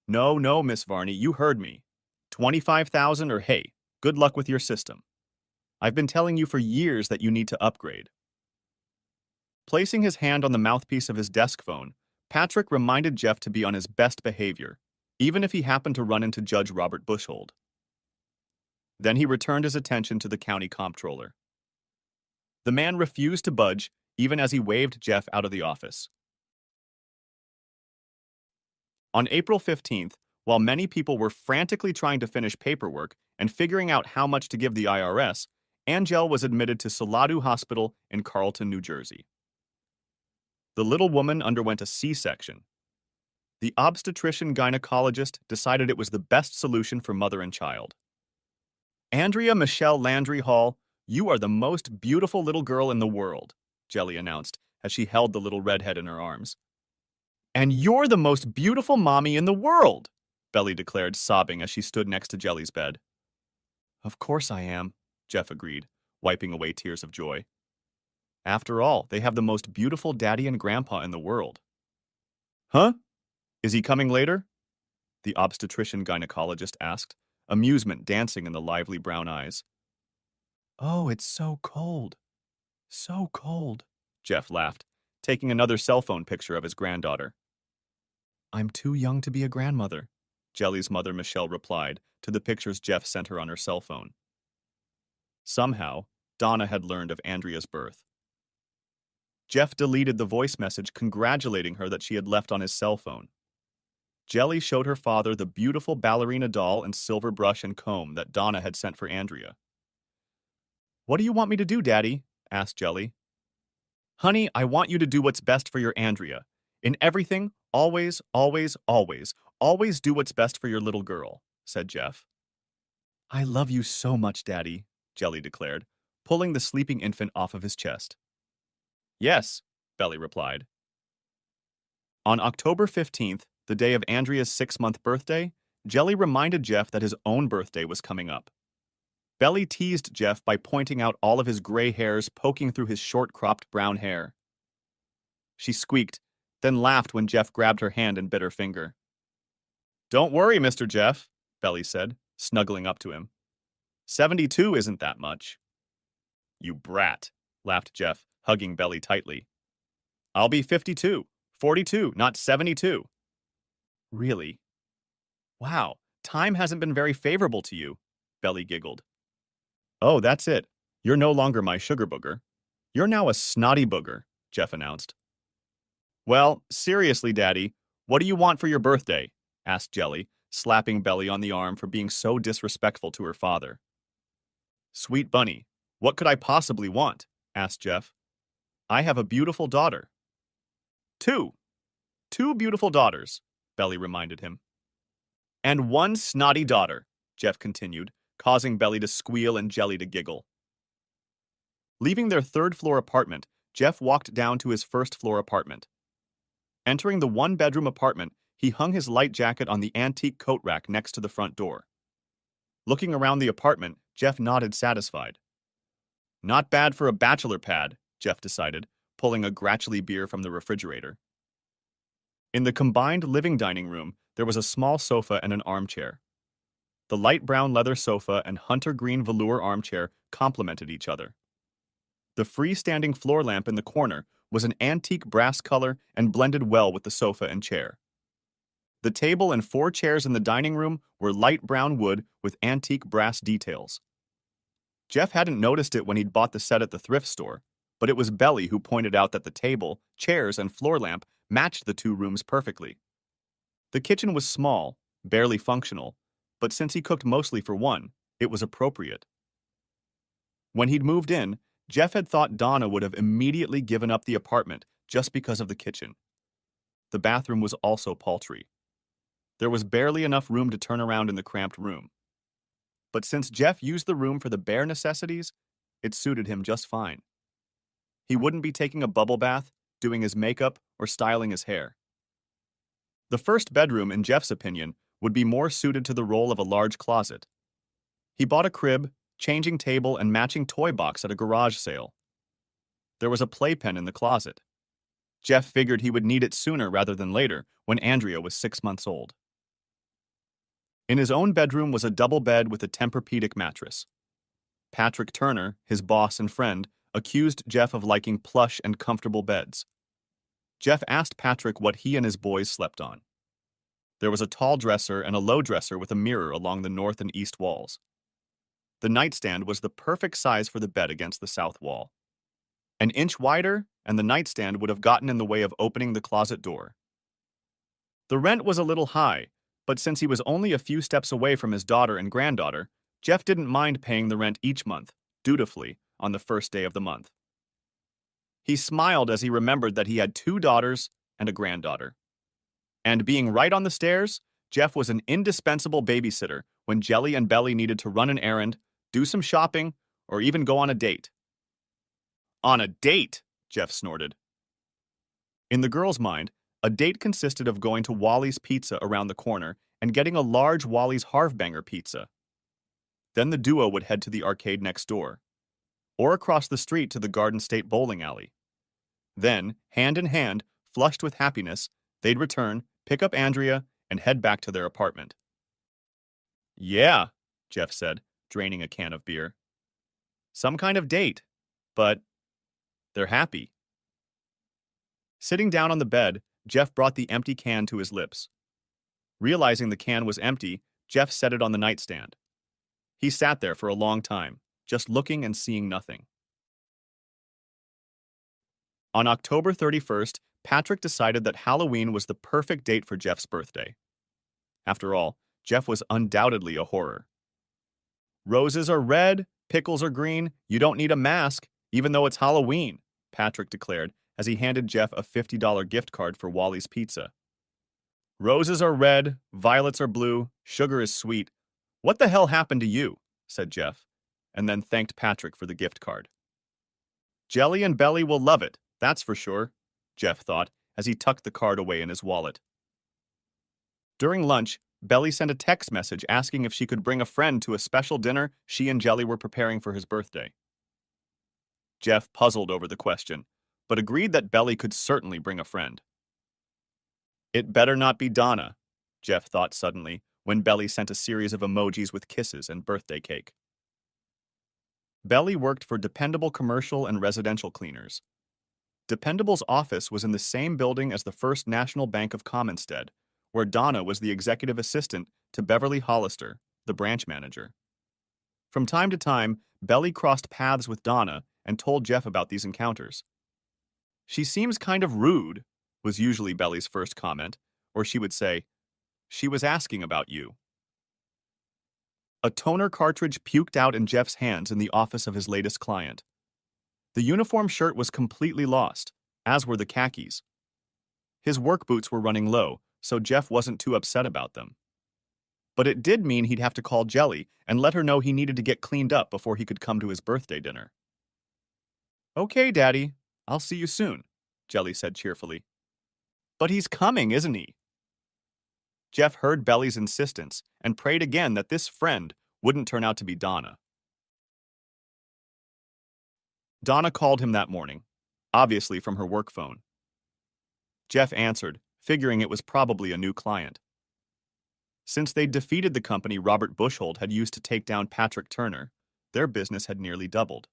No, no, Miss Varney, you heard me. 25,000 or hey, good luck with your system. I've been telling you for years that you need to upgrade. Placing his hand on the mouthpiece of his desk phone, Patrick reminded Jeff to be on his best behavior, even if he happened to run into Judge Robert Bushhold. Then he returned his attention to the county comptroller. The man refused to budge, even as he waved Jeff out of the office. On April 15th, while many people were frantically trying to finish paperwork and figuring out how much to give the IRS, Angel was admitted to Saladu Hospital in Carlton, New Jersey. The little woman underwent a C-section. The obstetrician-gynecologist decided it was the best solution for mother and child. Andrea Michelle Landry Hall, you are the most beautiful little girl in the world, Jelly announced as she held the little redhead in her arms. And you're the most beautiful mommy in the world, Belly declared, sobbing as she stood next to Jelly's bed. Of course I am, Jeff agreed, wiping away tears of joy. After all, they have the most beautiful daddy and grandpa in the world. Huh? Is he coming later? The obstetrician-gynecologist asked, amusement dancing in the lively brown eyes. Oh, it's so cold. So cold, Jeff laughed, taking another cell phone picture of his granddaughter. I'm too young to be a grandmother, Jelly's mother Michelle replied to the pictures Jeff sent her on her cell phone. Somehow, Donna had learned of Andrea's birth. Jeff deleted the voice message congratulating her that she had left on his cell phone. Jelly showed her father the beautiful ballerina doll and silver brush and comb that Donna had sent for Andrea. What do you want me to do, Daddy? Asked Jelly. Honey, I want you to do what's best for your Andrea. In everything, always, always, always, always do what's best for your little girl, said Jeff. I love you so much, Daddy, Jelly declared, pulling the sleeping infant off of his chest. Yes, Belly replied. On October 15th, the day of Andrea's 6-month birthday, Jelly reminded Jeff that his own birthday was coming up. Belly teased Jeff by pointing out all of his gray hairs poking through his short-cropped brown hair. She squeaked, then laughed when Jeff grabbed her hand and bit her finger. Don't worry, Mr. Jeff, Belly said, snuggling up to him. 72 isn't that much. You brat, laughed Jeff, hugging Belly tightly. I'll be 52, 42, not 72. Really? Wow, time hasn't been very favorable to you, Belly giggled. Oh, that's it. You're no longer my sugar booger. You're now a snotty booger, Jeff announced. Well, seriously, Daddy, what do you want for your birthday? Asked Jelly, slapping Belly on the arm for being so disrespectful to her father. Sweet bunny, what could I possibly want? Asked Jeff. I have a beautiful daughter. Two beautiful daughters, Belly reminded him. And one snotty daughter, Jeff continued, causing Belly to squeal and Jelly to giggle. Leaving their third-floor apartment, Jeff walked down to his first-floor apartment. Entering the one-bedroom apartment, he hung his light jacket on the antique coat rack next to the front door. Looking around the apartment, Jeff nodded satisfied. Not bad for a bachelor pad, Jeff decided, pulling a Gratchely beer from the refrigerator. In the combined living-dining room, there was a small sofa and an armchair. The light brown leather sofa and hunter green velour armchair complemented each other. The freestanding floor lamp in the corner was an antique brass color and blended well with the sofa and chair. The table and 4 chairs in the dining room were light brown wood with antique brass details. Jeff hadn't noticed it when he'd bought the set at the thrift store, but it was Belly who pointed out that the table, chairs, and floor lamp matched the 2 rooms perfectly. The kitchen was small, barely functional, but since he cooked mostly for one, it was appropriate. When he'd moved in, Jeff had thought Donna would have immediately given up the apartment just because of the kitchen. The bathroom was also paltry. There was barely enough room to turn around in the cramped room. But since Jeff used the room for the bare necessities, it suited him just fine. He wouldn't be taking a bubble bath, doing his makeup, or styling his hair. The first bedroom, in Jeff's opinion, would be more suited to the role of a large closet. He bought a crib, changing table, and matching toy box at a garage sale. There was a playpen in the closet. Jeff figured he would need it sooner rather than later, when Andrea was 6 months old. In his own bedroom was a double bed with a Tempur-Pedic mattress. Patrick Turner, his boss and friend, accused Jeff of liking plush and comfortable beds. Jeff asked Patrick what he and his boys slept on. There was a tall dresser and a low dresser with a mirror along the north and east walls. The nightstand was the perfect size for the bed against the south wall. An inch wider, and the nightstand would have gotten in the way of opening the closet door. The rent was a little high, but since he was only a few steps away from his daughter and granddaughter, Jeff didn't mind paying the rent each month, dutifully, on the first day of the month. He smiled as he remembered that he had 2 daughters and a granddaughter. And being right on the stairs, Jeff was an indispensable babysitter when Jelly and Belly needed to run an errand, do some shopping, or even go on a date. On a date, Jeff snorted. In the girl's mind, a date consisted of going to Wally's Pizza around the corner and getting a large Wally's Harvbanger pizza. Then the duo would head to the arcade next door, or across the street to the Garden State bowling alley. Then, hand in hand, flushed with happiness, they'd return, pick up Andrea, and head back to their apartment. Yeah, Jeff said, draining a can of beer. Some kind of date, but they're happy. Sitting down on the bed, Jeff brought the empty can to his lips. Realizing the can was empty, Jeff set it on the nightstand. He sat there for a long time, just looking and seeing nothing. On October 31st, Patrick decided that Halloween was the perfect date for Jeff's birthday. After all, Jeff was undoubtedly a horror. Roses are red, pickles are green, you don't need a mask, even though it's Halloween, Patrick declared as he handed Jeff a $50 gift card for Wally's Pizza. Roses are red, violets are blue, sugar is sweet. What the hell happened to you? Said Jeff, and then thanked Patrick for the gift card. Jelly and Belly will love it, that's for sure, Jeff thought as he tucked the card away in his wallet. During lunch, Belly sent a text message asking if she could bring a friend to a special dinner she and Jelly were preparing for his birthday. Jeff puzzled over the question, but agreed that Belly could certainly bring a friend. It better not be Donna, Jeff thought suddenly, when Belly sent a series of emojis with kisses and birthday cake. Belly worked for Dependable Commercial and Residential Cleaners. Dependable's office was in the same building as the First National Bank of Commonstead, where Donna was the executive assistant to Beverly Hollister, the branch manager. From time to time, Belly crossed paths with Donna and told Jeff about these encounters. She seems kind of rude, was usually Belly's first comment, or she would say, she was asking about you. A toner cartridge puked out in Jeff's hands in the office of his latest client. The uniform shirt was completely lost, as were the khakis. His work boots were running low, so Jeff wasn't too upset about them. But it did mean he'd have to call Jelly and let her know he needed to get cleaned up before he could come to his birthday dinner. Okay, Daddy, I'll see you soon, Jelly said cheerfully. But he's coming, isn't he? Jeff heard Belly's insistence and prayed again that this friend wouldn't turn out to be Donna. Donna called him that morning, obviously from her work phone. Jeff answered, figuring it was probably a new client. Since they'd defeated the company Robert Buchholz had used to take down Patrick Turner, their business had nearly doubled.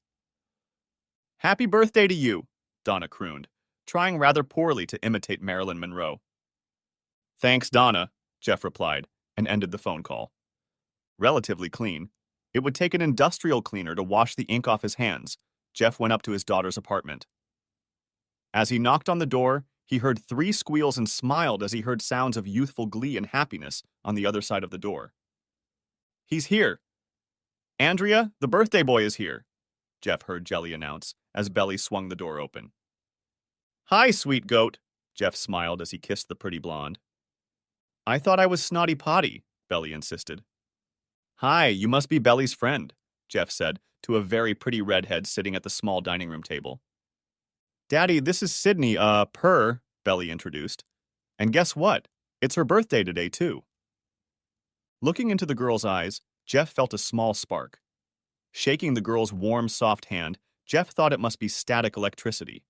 Happy birthday to you, Donna crooned, trying rather poorly to imitate Marilyn Monroe. Thanks, Donna, Jeff replied, and ended the phone call. Relatively clean, it would take an industrial cleaner to wash the ink off his hands. Jeff went up to his daughter's apartment. As he knocked on the door, he heard 3 squeals and smiled as he heard sounds of youthful glee and happiness on the other side of the door. He's here. Andrea, the birthday boy is here, Jeff heard Jelly announce as Belly swung the door open. Hi, sweet goat, Jeff smiled as he kissed the pretty blonde. I thought I was Snotty Potty, Belly insisted. Hi, you must be Belly's friend, Jeff said to a very pretty redhead sitting at the small dining room table. Daddy, this is Sydney, Belly introduced. And guess what? It's her birthday today, too. Looking into the girl's eyes, Jeff felt a small spark. Shaking the girl's warm, soft hand, Jeff thought it must be static electricity.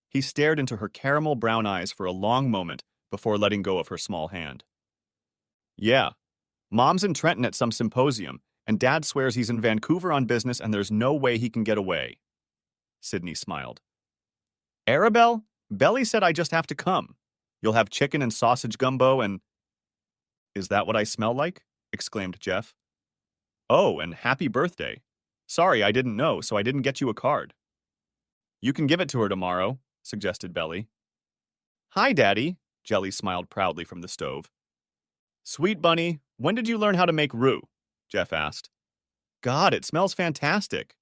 He stared into her caramel brown eyes for a long moment before letting go of her small hand. Yeah, Mom's in Trenton at some symposium, and Dad swears he's in Vancouver on business and there's no way he can get away. Sydney smiled. Arabelle? Belly said I just have to come. You'll have chicken and sausage gumbo and... Is that what I smell like? Exclaimed Jeff. Oh, and happy birthday. Sorry, I didn't know, so I didn't get you a card. You can give it to her tomorrow, suggested Belly. Hi, Daddy, Jelly smiled proudly from the stove. Sweet Bunny, when did you learn how to make roux? Jeff asked. God, it smells fantastic.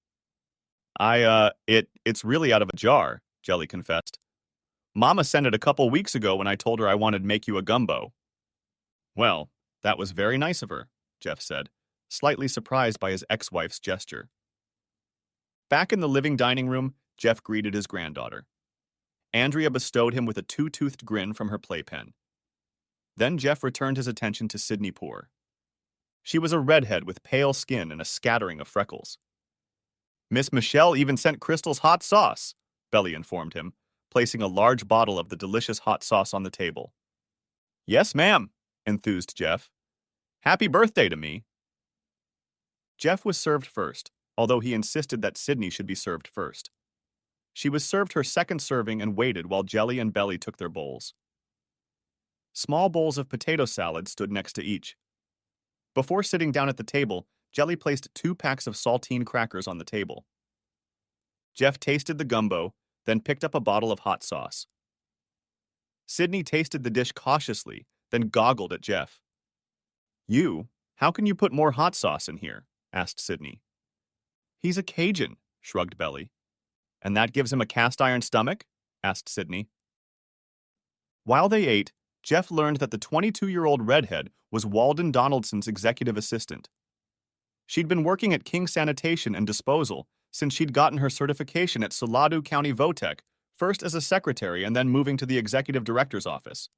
It's really out of a jar, Jelly confessed. Mama sent it a couple weeks ago when I told her I wanted to make you a gumbo. Well, that was very nice of her, Jeff said, slightly surprised by his ex-wife's gesture. Back in the living dining room, Jeff greeted his granddaughter. Andrea bestowed him with a two-toothed grin from her playpen. Then Jeff returned his attention to Sydney Poore. She was a redhead with pale skin and a scattering of freckles. Miss Michelle even sent Crystal's hot sauce, Belly informed him, placing a large bottle of the delicious hot sauce on the table. Yes, ma'am, enthused Jeff. Happy birthday to me. Jeff was served first, although he insisted that Sydney should be served first. She was served her second serving and waited while Jelly and Belly took their bowls. Small bowls of potato salad stood next to each. Before sitting down at the table, Jelly placed 2 packs of saltine crackers on the table. Jeff tasted the gumbo, then picked up a bottle of hot sauce. Sydney tasted the dish cautiously, then goggled at Jeff. How can you put more hot sauce in here? Asked Sydney. He's a Cajun, shrugged Belly. And that gives him a cast-iron stomach? Asked Sydney. While they ate, Jeff learned that the 22-year-old redhead was Walden Donaldson's executive assistant. She'd been working at King Sanitation and Disposal since she'd gotten her certification at Salado County Votech, first as a secretary and then moving to the executive director's office.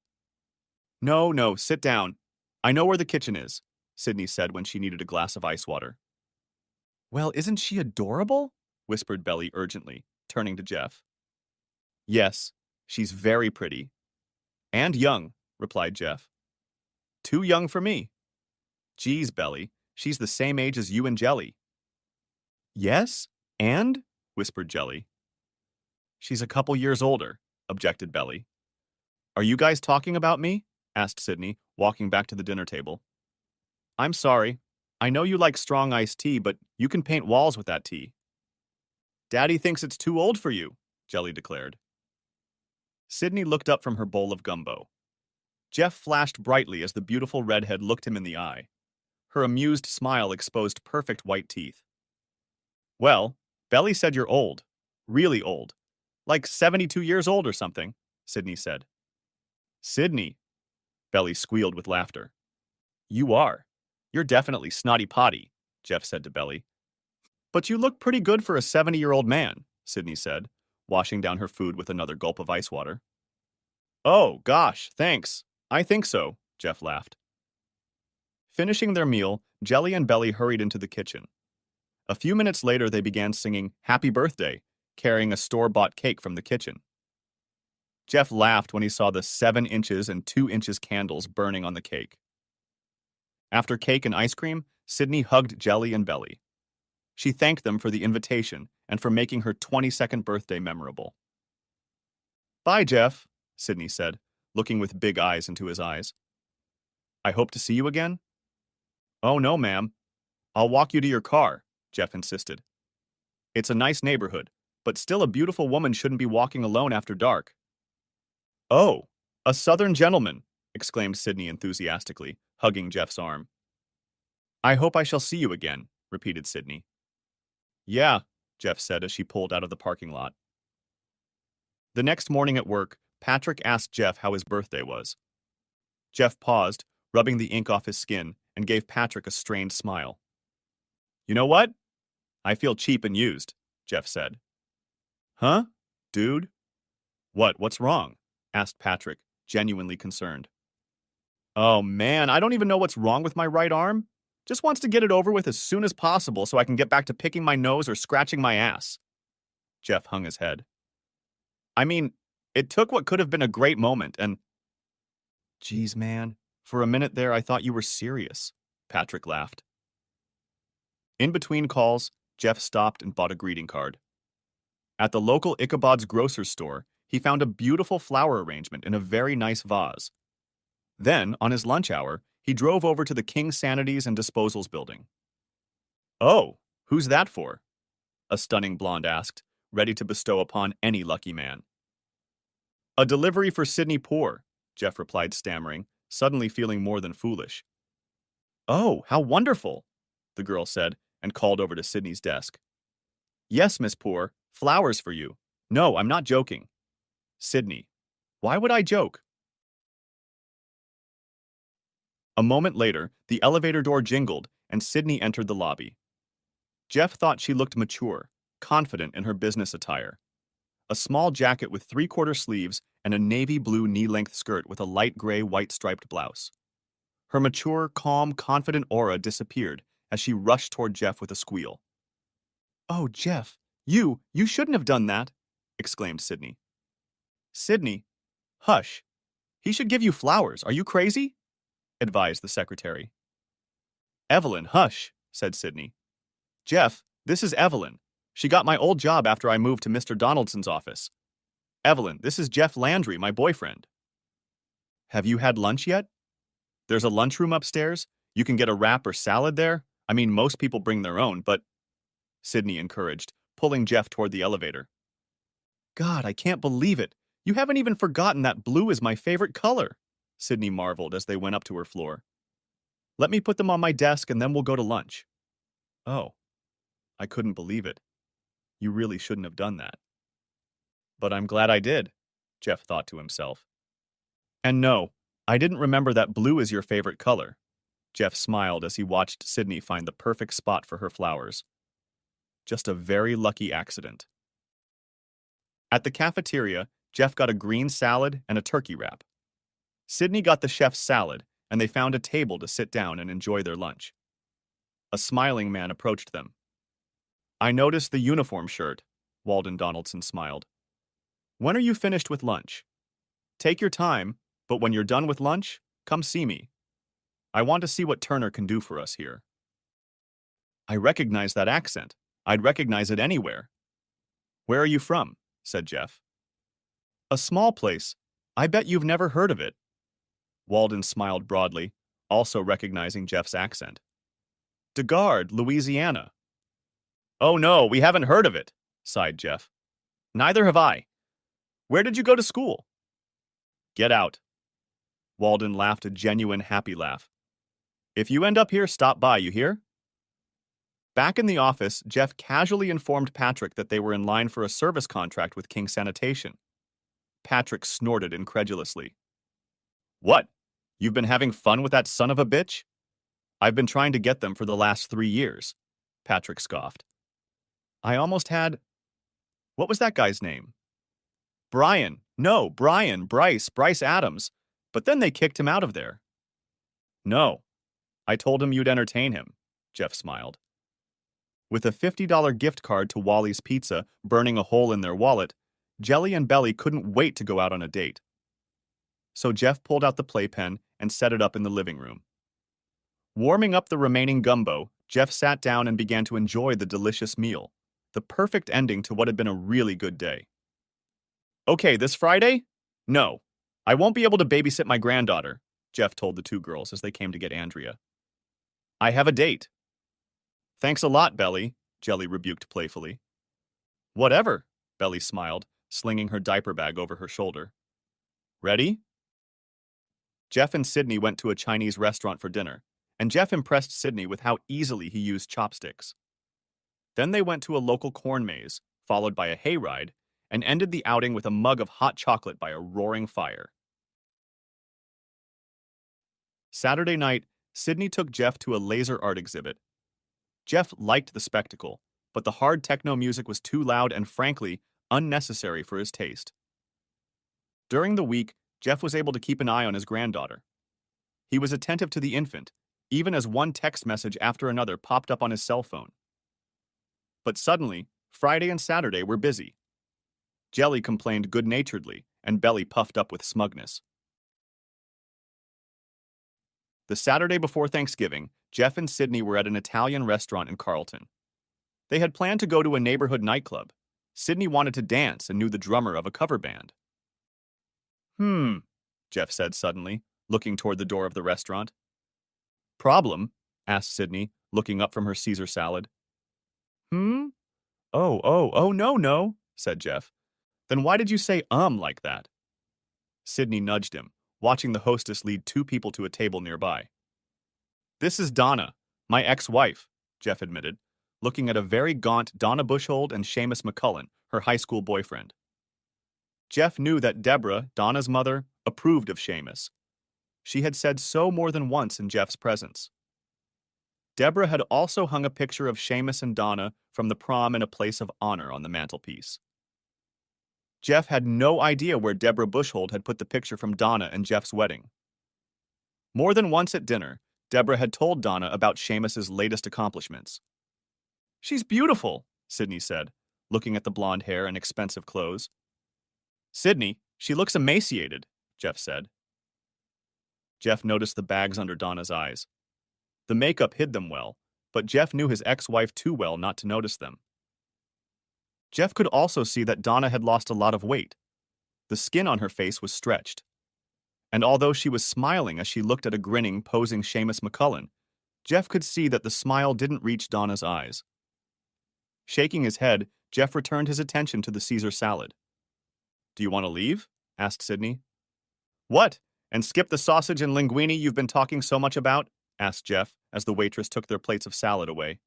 No, sit down. I know where the kitchen is, Sydney said when she needed a glass of ice water. Well, isn't she adorable? Whispered Belly urgently, turning to Jeff. Yes, she's very pretty. And young, replied Jeff. Too young for me. Geez, Belly, she's the same age as you and Jelly. Yes? And? Whispered Jelly. She's a couple years older, objected Belly. Are you guys talking about me? Asked Sydney, walking back to the dinner table. I'm sorry. I know you like strong iced tea, but you can paint walls with that tea. Daddy thinks it's too old for you, Jelly declared. Sydney looked up from her bowl of gumbo. Jeff flashed brightly as the beautiful redhead looked him in the eye. Her amused smile exposed perfect white teeth. Well, Belly said you're old. Really old. Like 72 years old or something, Sydney said. Sydney, Belly squealed with laughter. You are. You're definitely snotty potty, Jeff said to Belly. But you look pretty good for a 70-year-old man, Sydney said, washing down her food with another gulp of ice water. Oh, gosh, thanks. I think so, Jeff laughed. Finishing their meal, Jelly and Belly hurried into the kitchen. A few minutes later, they began singing Happy Birthday, carrying a store-bought cake from the kitchen. Jeff laughed when he saw the 7 inches and 2 inches candles burning on the cake. After cake and ice cream, Sydney hugged Jelly and Belly. She thanked them for the invitation and for making her 22nd birthday memorable. Bye, Jeff, Sydney said, looking with big eyes into his eyes. I hope to see you again? Oh, no, ma'am. I'll walk you to your car, Jeff insisted. It's a nice neighborhood, but still a beautiful woman shouldn't be walking alone after dark. Oh, a southern gentleman, exclaimed Sydney enthusiastically, hugging Jeff's arm. I hope I shall see you again, repeated Sydney. Yeah, Jeff said as she pulled out of the parking lot. The next morning at work, Patrick asked Jeff how his birthday was. Jeff paused, rubbing the ink off his skin, and gave Patrick a strained smile. You know what? I feel cheap and used, Jeff said. Huh? Dude? What's wrong? Asked Patrick, genuinely concerned. Oh man, I don't even know what's wrong with my right arm. Just wants to get it over with as soon as possible so I can get back to picking my nose or scratching my ass. Jeff hung his head. I mean, it took what could have been a great moment and. Geez, man. For a minute there, I thought you were serious. Patrick laughed. In between calls, Jeff stopped and bought a greeting card. At the local Ichabod's grocery store, he found a beautiful flower arrangement in a very nice vase. Then, on his lunch hour, he drove over to the King Sanities and Disposals building. Oh, who's that for? A stunning blonde asked, ready to bestow upon any lucky man. A delivery for Sidney Poor, Jeff replied, stammering, suddenly feeling more than foolish. Oh, how wonderful, the girl said, and called over to Sidney's desk. Yes, Miss Poor, flowers for you. No, I'm not joking. Sidney, why would I joke? A moment later, the elevator door jingled, and Sidney entered the lobby. Jeff thought she looked mature, confident in her business attire. A small jacket with three-quarter sleeves and a navy blue knee-length skirt with a light gray white striped blouse. Her mature, calm, confident aura disappeared as she rushed toward Jeff with a squeal. Oh, Jeff, you shouldn't have done that, exclaimed Sidney. Sidney, hush. He should give you flowers. Are you crazy? Advised the secretary. Evelyn, hush, said Sidney. Jeff, this is Evelyn. She got my old job after I moved to Mr. Donaldson's office. Evelyn, this is Jeff Landry, my boyfriend. Have you had lunch yet? There's a lunchroom upstairs. You can get a wrap or salad there. I mean, most people bring their own, but... Sidney encouraged, pulling Jeff toward the elevator. God, I can't believe it. You haven't even forgotten that blue is my favorite color, Sidney marveled as they went up to her floor. Let me put them on my desk and then we'll go to lunch. Oh, I couldn't believe it. You really shouldn't have done that. But I'm glad I did, Jeff thought to himself. And no, I didn't remember that blue is your favorite color. Jeff smiled as he watched Sidney find the perfect spot for her flowers. Just a very lucky accident. At the cafeteria, Jeff got a green salad and a turkey wrap. Sidney got the chef's salad, and they found a table to sit down and enjoy their lunch. A smiling man approached them. I noticed the uniform shirt, Walden Donaldson smiled. When are you finished with lunch? Take your time, but when you're done with lunch, come see me. I want to see what Turner can do for us here. I recognize that accent. I'd recognize it anywhere. Where are you from? Said Jeff. A small place. I bet you've never heard of it. Walden smiled broadly, also recognizing Jeff's accent. DeGard, Louisiana. Oh no, we haven't heard of it, sighed Jeff. Neither have I. Where did you go to school? Get out. Walden laughed a genuine happy laugh. If you end up here, stop by, you hear? Back in the office, Jeff casually informed Patrick that they were in line for a service contract with King Sanitation. Patrick snorted incredulously. What? You've been having fun with that son of a bitch? I've been trying to get them for the last 3 years, Patrick scoffed. I almost had... What was that guy's name? Brian. No, Bryce Adams. But then they kicked him out of there. No. I told him you'd entertain him, Jeff smiled. With a $50 gift card to Wally's Pizza burning a hole in their wallet, Jelly and Belly couldn't wait to go out on a date. So Jeff pulled out the playpen and set it up in the living room. Warming up the remaining gumbo, Jeff sat down and began to enjoy the delicious meal, the perfect ending to what had been a really good day. Okay, this Friday? No, I won't be able to babysit my granddaughter, Jeff told the two girls as they came to get Andrea. I have a date. Thanks a lot, Belly, Jelly rebuked playfully. Whatever, Belly smiled, slinging her diaper bag over her shoulder. Ready? Jeff and Sidney went to a Chinese restaurant for dinner, and Jeff impressed Sidney with how easily he used chopsticks. Then they went to a local corn maze, followed by a hayride, and ended the outing with a mug of hot chocolate by a roaring fire. Saturday night, Sidney took Jeff to a laser art exhibit. Jeff liked the spectacle, but the hard techno music was too loud and, frankly, unnecessary for his taste. During the week, Jeff was able to keep an eye on his granddaughter. He was attentive to the infant, even as one text message after another popped up on his cell phone. But suddenly, Friday and Saturday were busy. Jelly complained good-naturedly, and Belly puffed up with smugness. The Saturday before Thanksgiving, Jeff and Sydney were at an Italian restaurant in Carlton. They had planned to go to a neighborhood nightclub. Sydney wanted to dance and knew the drummer of a cover band. Jeff said suddenly, looking toward the door of the restaurant. Problem? Asked Sydney, looking up from her Caesar salad. Oh, no, said Jeff. Then why did you say like that? Sydney nudged him, watching the hostess lead two people to a table nearby. This is Donna, my ex-wife, Jeff admitted, looking at a very gaunt Donna Bushhold and Seamus McCullen, her high school boyfriend. Jeff knew that Deborah, Donna's mother, approved of Seamus. She had said so more than once in Jeff's presence. Deborah had also hung a picture of Seamus and Donna from the prom in a place of honor on the mantelpiece. Jeff had no idea where Deborah Bushhold had put the picture from Donna and Jeff's wedding. More than once at dinner, Deborah had told Donna about Seamus's latest accomplishments. She's beautiful, Sydney said, looking at the blonde hair and expensive clothes. Sydney, she looks emaciated, Jeff said. Jeff noticed the bags under Donna's eyes. The makeup hid them well, but Jeff knew his ex-wife too well not to notice them. Jeff could also see that Donna had lost a lot of weight. The skin on her face was stretched. And although she was smiling as she looked at a grinning, posing Seamus McCullen, Jeff could see that the smile didn't reach Donna's eyes. Shaking his head, Jeff returned his attention to the Caesar salad. Do you want to leave? Asked Sydney. What? And skip the sausage and linguine you've been talking so much about? Asked Jeff, as the waitress took their plates of salad away.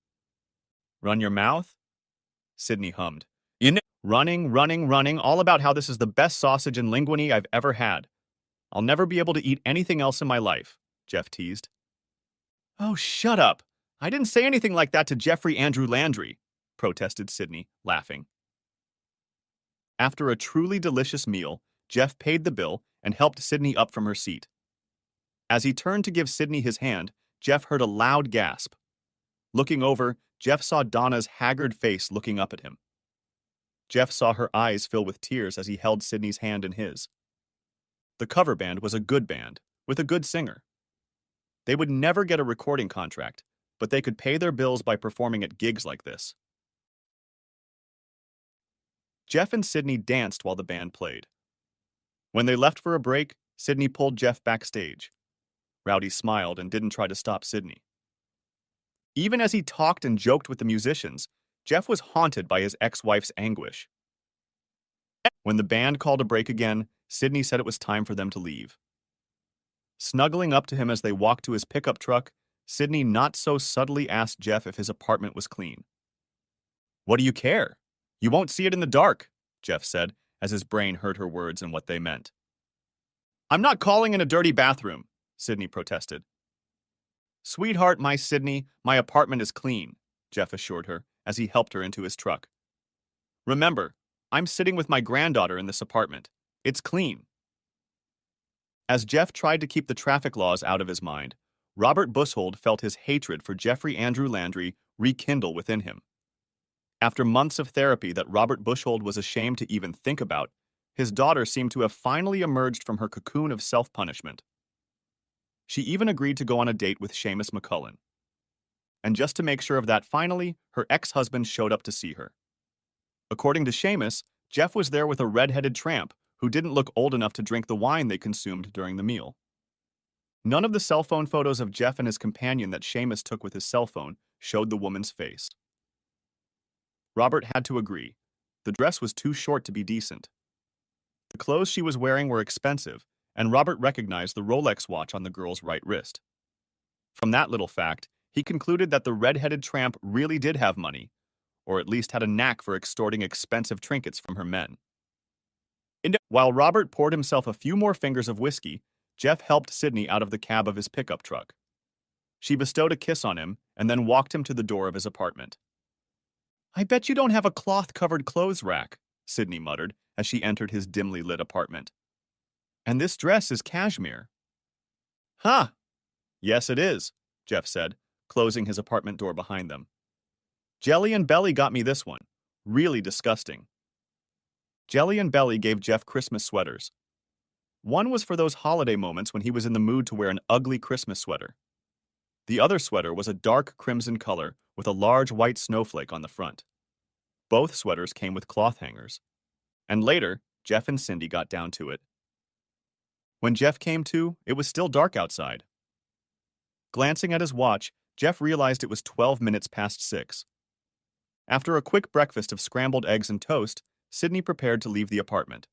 Run your mouth? Sydney hummed. Running, all about how this is the best sausage and linguine I've ever had. I'll never be able to eat anything else in my life, Jeff teased. Oh, shut up. I didn't say anything like that to Jeffrey Andrew Landry, protested Sydney, laughing. After a truly delicious meal, Jeff paid the bill and helped Sydney up from her seat. As he turned to give Sydney his hand, Jeff heard a loud gasp. Looking over, Jeff saw Donna's haggard face looking up at him. Jeff saw her eyes fill with tears as he held Sydney's hand in his. The cover band was a good band, with a good singer. They would never get a recording contract, but they could pay their bills by performing at gigs like this. Jeff and Sydney danced while the band played. When they left for a break, Sydney pulled Jeff backstage. Rowdy smiled and didn't try to stop Sydney. Even as he talked and joked with the musicians, Jeff was haunted by his ex-wife's anguish. When the band called a break again, Sydney said it was time for them to leave. Snuggling up to him as they walked to his pickup truck, Sydney not so subtly asked Jeff if his apartment was clean. What do you care? You won't see it in the dark, Jeff said, as his brain heard her words and what they meant. I'm not calling in a dirty bathroom, Sydney protested. Sweetheart, my Sydney, my apartment is clean, Jeff assured her as he helped her into his truck. Remember, I'm sitting with my granddaughter in this apartment. It's clean. As Jeff tried to keep the traffic laws out of his mind, Robert Bushhold felt his hatred for Jeffrey Andrew Landry rekindle within him. After months of therapy that Robert Bushhold was ashamed to even think about, his daughter seemed to have finally emerged from her cocoon of self-punishment. She even agreed to go on a date with Seamus McCullen. And just to make sure of that finally, her ex-husband showed up to see her. According to Seamus, Jeff was there with a red-headed tramp who didn't look old enough to drink the wine they consumed during the meal. None of the cell phone photos of Jeff and his companion that Seamus took with his cell phone showed the woman's face. Robert had to agree. The dress was too short to be decent. The clothes she was wearing were expensive, and Robert recognized the Rolex watch on the girl's right wrist. From that little fact, he concluded that the red-headed tramp really did have money, or at least had a knack for extorting expensive trinkets from her men. While Robert poured himself a few more fingers of whiskey, Jeff helped Sydney out of the cab of his pickup truck. She bestowed a kiss on him and then walked him to the door of his apartment. I bet you don't have a cloth-covered clothes rack, Sydney muttered as she entered his dimly lit apartment. And this dress is cashmere. Huh. Yes, it is, Jeff said, closing his apartment door behind them. Jelly and Belly got me this one. Really disgusting. Jelly and Belly gave Jeff Christmas sweaters. One was for those holiday moments when he was in the mood to wear an ugly Christmas sweater. The other sweater was a dark crimson color with a large white snowflake on the front. Both sweaters came with cloth hangers. And later, Jeff and Cindy got down to it. When Jeff came to, it was still dark outside. Glancing at his watch, Jeff realized it was 12 minutes past 6. After a quick breakfast of scrambled eggs and toast, Sydney prepared to leave the apartment.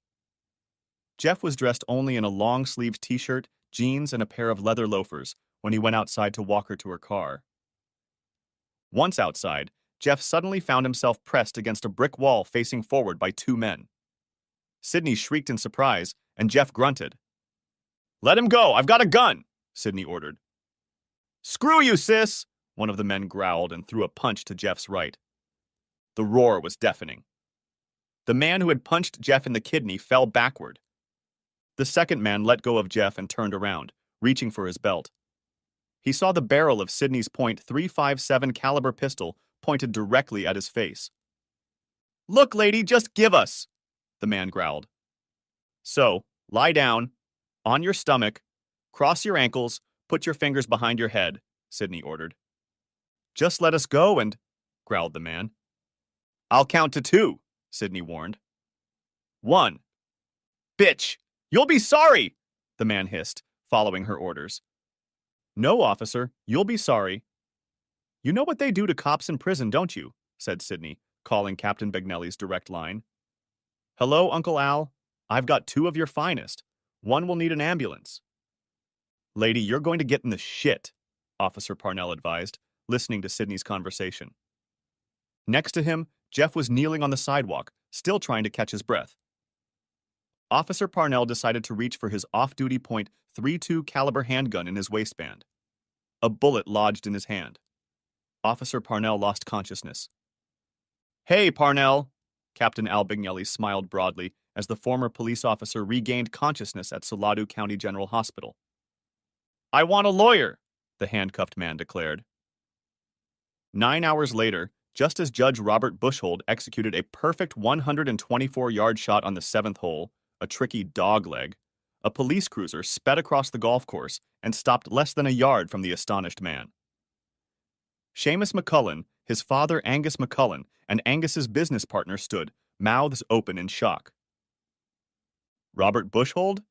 Jeff was dressed only in a long-sleeved t-shirt, jeans, and a pair of leather loafers when he went outside to walk her to her car. Once outside, Jeff suddenly found himself pressed against a brick wall facing forward by two men. Sydney shrieked in surprise, and Jeff grunted. "Let him go! I've got a gun!" Sydney ordered. "Screw you, sis!" one of the men growled and threw a punch to Jeff's right. The roar was deafening. The man who had punched Jeff in the kidney fell backward. The second man let go of Jeff and turned around, reaching for his belt. He saw the barrel of Sydney's .357 caliber pistol pointed directly at his face. "Look, lady, just give us!" the man growled. "So, lie down, on your stomach, cross your ankles, put your fingers behind your head," Sydney ordered. "Just let us go and," growled the man. "I'll count to 2, Sydney warned. 1. "Bitch! You'll be sorry!" the man hissed, following her orders. "No, officer, you'll be sorry." "You know what they do to cops in prison, don't you?" said Sydney, calling Captain Bagnelli's direct line. "Hello, Uncle Al. I've got 2 of your finest. One will need an ambulance." "Lady, you're going to get in the shit," Officer Parnell advised, listening to Sydney's conversation. Next to him, Jeff was kneeling on the sidewalk, still trying to catch his breath. Officer Parnell decided to reach for his off-duty .32 caliber handgun in his waistband. A bullet lodged in his hand. Officer Parnell lost consciousness. "Hey, Parnell!" Captain Al Bagnelli smiled broadly as the former police officer regained consciousness at Salado County General Hospital. "I want a lawyer," the handcuffed man declared. 9 hours later, just as Judge Robert Bushhold executed a perfect 124-yard shot on the 7th hole, a tricky dogleg, a police cruiser sped across the golf course and stopped less than a yard from the astonished man. Seamus McCullen, his father Angus McCullen, and Angus's business partner stood, mouths open in shock. "Robert Bushhold?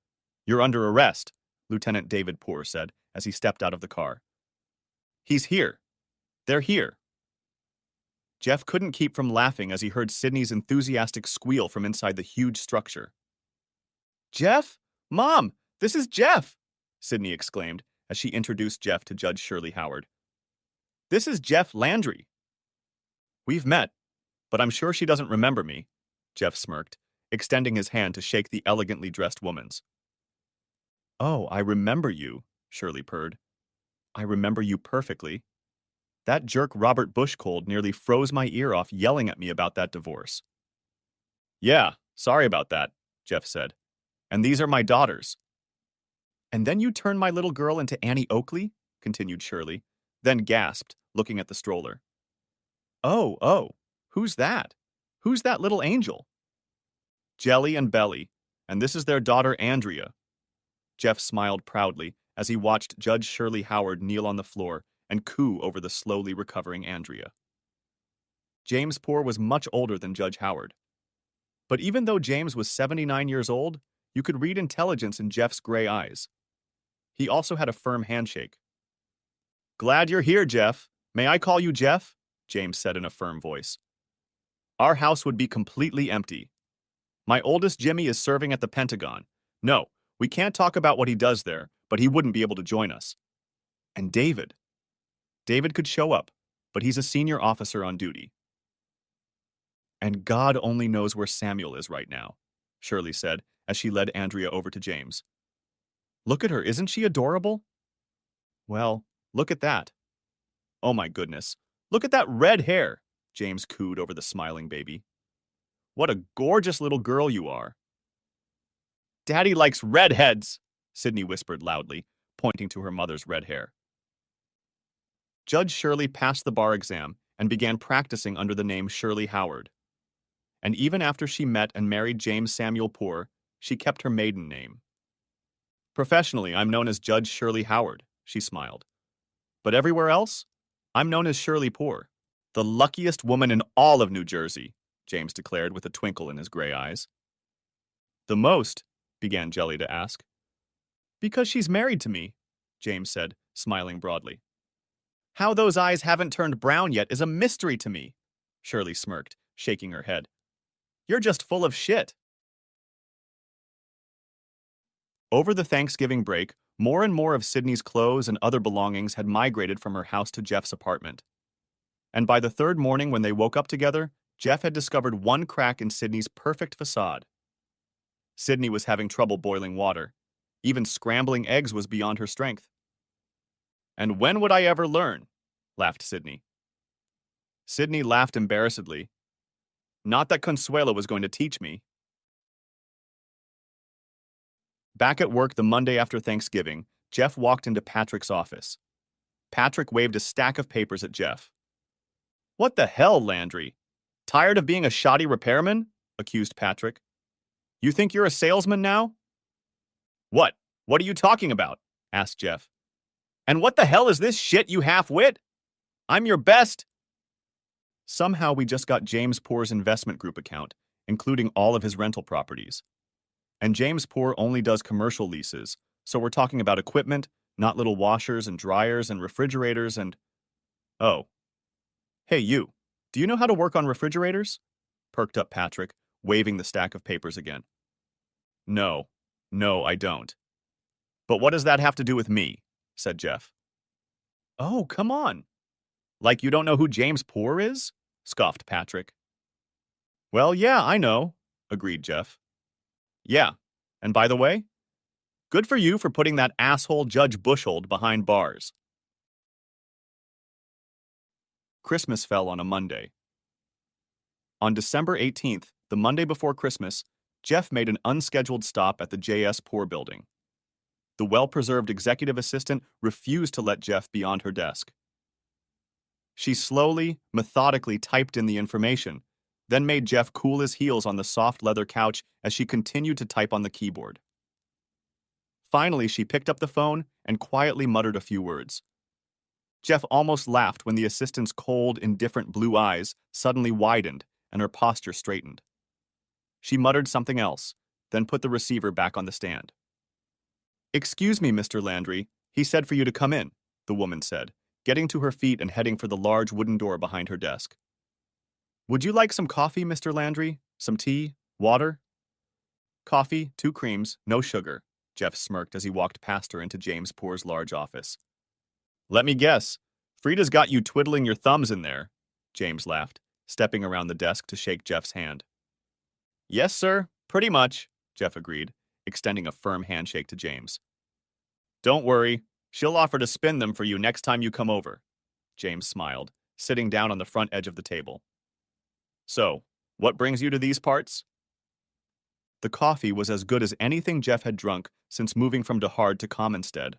You're under arrest," Lieutenant David Poore said as he stepped out of the car. "He's here. They're here." Jeff couldn't keep from laughing as he heard Sydney's enthusiastic squeal from inside the huge structure. "Jeff? Mom, this is Jeff!" Sydney exclaimed as she introduced Jeff to Judge Shirley Howard. "This is Jeff Landry." "We've met, but I'm sure she doesn't remember me," Jeff smirked, extending his hand to shake the elegantly dressed woman's. "Oh, I remember you," Shirley purred. "I remember you perfectly. That jerk Robert Bushhold nearly froze my ear off yelling at me about that divorce." "Yeah, sorry about that," Jeff said. "And these are my daughters." "And then you turned my little girl into Annie Oakley?" continued Shirley, then gasped, looking at the stroller. Oh, who's that? Who's that little angel?" "Jelly and Belly, and this is their daughter Andrea." Jeff smiled proudly as he watched Judge Shirley Howard kneel on the floor and coo over the slowly recovering Andrea. James Poore was much older than Judge Howard. But even though James was 79 years old, you could read intelligence in Jeff's gray eyes. He also had a firm handshake. "Glad you're here, Jeff. May I call you Jeff?" James said in a firm voice. "Our house would be completely empty. My oldest Jimmy is serving at the Pentagon. No, we can't talk about what he does there, but he wouldn't be able to join us. And David. David could show up, but he's a senior officer on duty. And God only knows where Samuel is right now," Shirley said as she led Andrea over to James. "Look at her, isn't she adorable?" "Well, look at that." "Oh my goodness, look at that red hair," James cooed over the smiling baby. "What a gorgeous little girl you are." Daddy likes redheads, Sydney whispered loudly, pointing to her mother's red hair. Judge Shirley passed the bar exam and began practicing under the name Shirley Howard. And even after she met and married James Samuel Poor, she kept her maiden name. Professionally, I'm known as Judge Shirley Howard, she smiled. But everywhere else, I'm known as Shirley Poor. The luckiest woman in all of New Jersey, James declared with a twinkle in his gray eyes. The most, began Jelly to ask. Because she's married to me, James said, smiling broadly. How those eyes haven't turned brown yet is a mystery to me, Shirley smirked, shaking her head. You're just full of shit. Over the Thanksgiving break, more and more of Sydney's clothes and other belongings had migrated from her house to Jeff's apartment. And by the third morning when they woke up together, Jeff had discovered one crack in Sydney's perfect facade. Sydney was having trouble boiling water. Even scrambling eggs was beyond her strength. And when would I ever learn? Laughed Sydney. Sydney laughed embarrassedly. Not that Consuelo was going to teach me. Back at work the Monday after Thanksgiving, Jeff walked into Patrick's office. Patrick waved a stack of papers at Jeff. What the hell, Landry? Tired of being a shoddy repairman? Accused Patrick. You think you're a salesman now? What? What are you talking about? Asked Jeff. And what the hell is this shit, you half-wit? I'm your best. Somehow we just got James Poor's investment group account, including all of his rental properties. And James Poor only does commercial leases, so we're talking about equipment, not little washers and dryers and refrigerators and... Oh. Hey, you. Do you know how to work on refrigerators? Perked up Patrick, waving the stack of papers again. No, I don't. But what does that have to do with me? Said Jeff. Oh, come on. Like you don't know who James Poor is? Scoffed Patrick. Well, yeah, I know, agreed Jeff. Yeah, and by the way, good for you for putting that asshole Judge Bushhold behind bars. Christmas fell on a Monday. On December 18th, the Monday before Christmas, Jeff made an unscheduled stop at the J.S. Poor building. The well-preserved executive assistant refused to let Jeff beyond her desk. She slowly, methodically typed in the information, then made Jeff cool his heels on the soft leather couch as she continued to type on the keyboard. Finally, she picked up the phone and quietly muttered a few words. Jeff almost laughed when the assistant's cold, indifferent blue eyes suddenly widened and her posture straightened. She muttered something else, then put the receiver back on the stand. Excuse me, Mr. Landry. He said for you to come in, the woman said, getting to her feet and heading for the large wooden door behind her desk. Would you like some coffee, Mr. Landry? Some tea? Water? Coffee, 2 creams, no sugar, Jeff smirked as he walked past her into James Poor's large office. Let me guess. Frida's got you twiddling your thumbs in there, James laughed, stepping around the desk to shake Jeff's hand. Yes, sir, pretty much, Jeff agreed, extending a firm handshake to James. Don't worry, she'll offer to spin them for you next time you come over, James smiled, sitting down on the front edge of the table. So, what brings you to these parts? The coffee was as good as anything Jeff had drunk since moving from DeHard to Commonstead.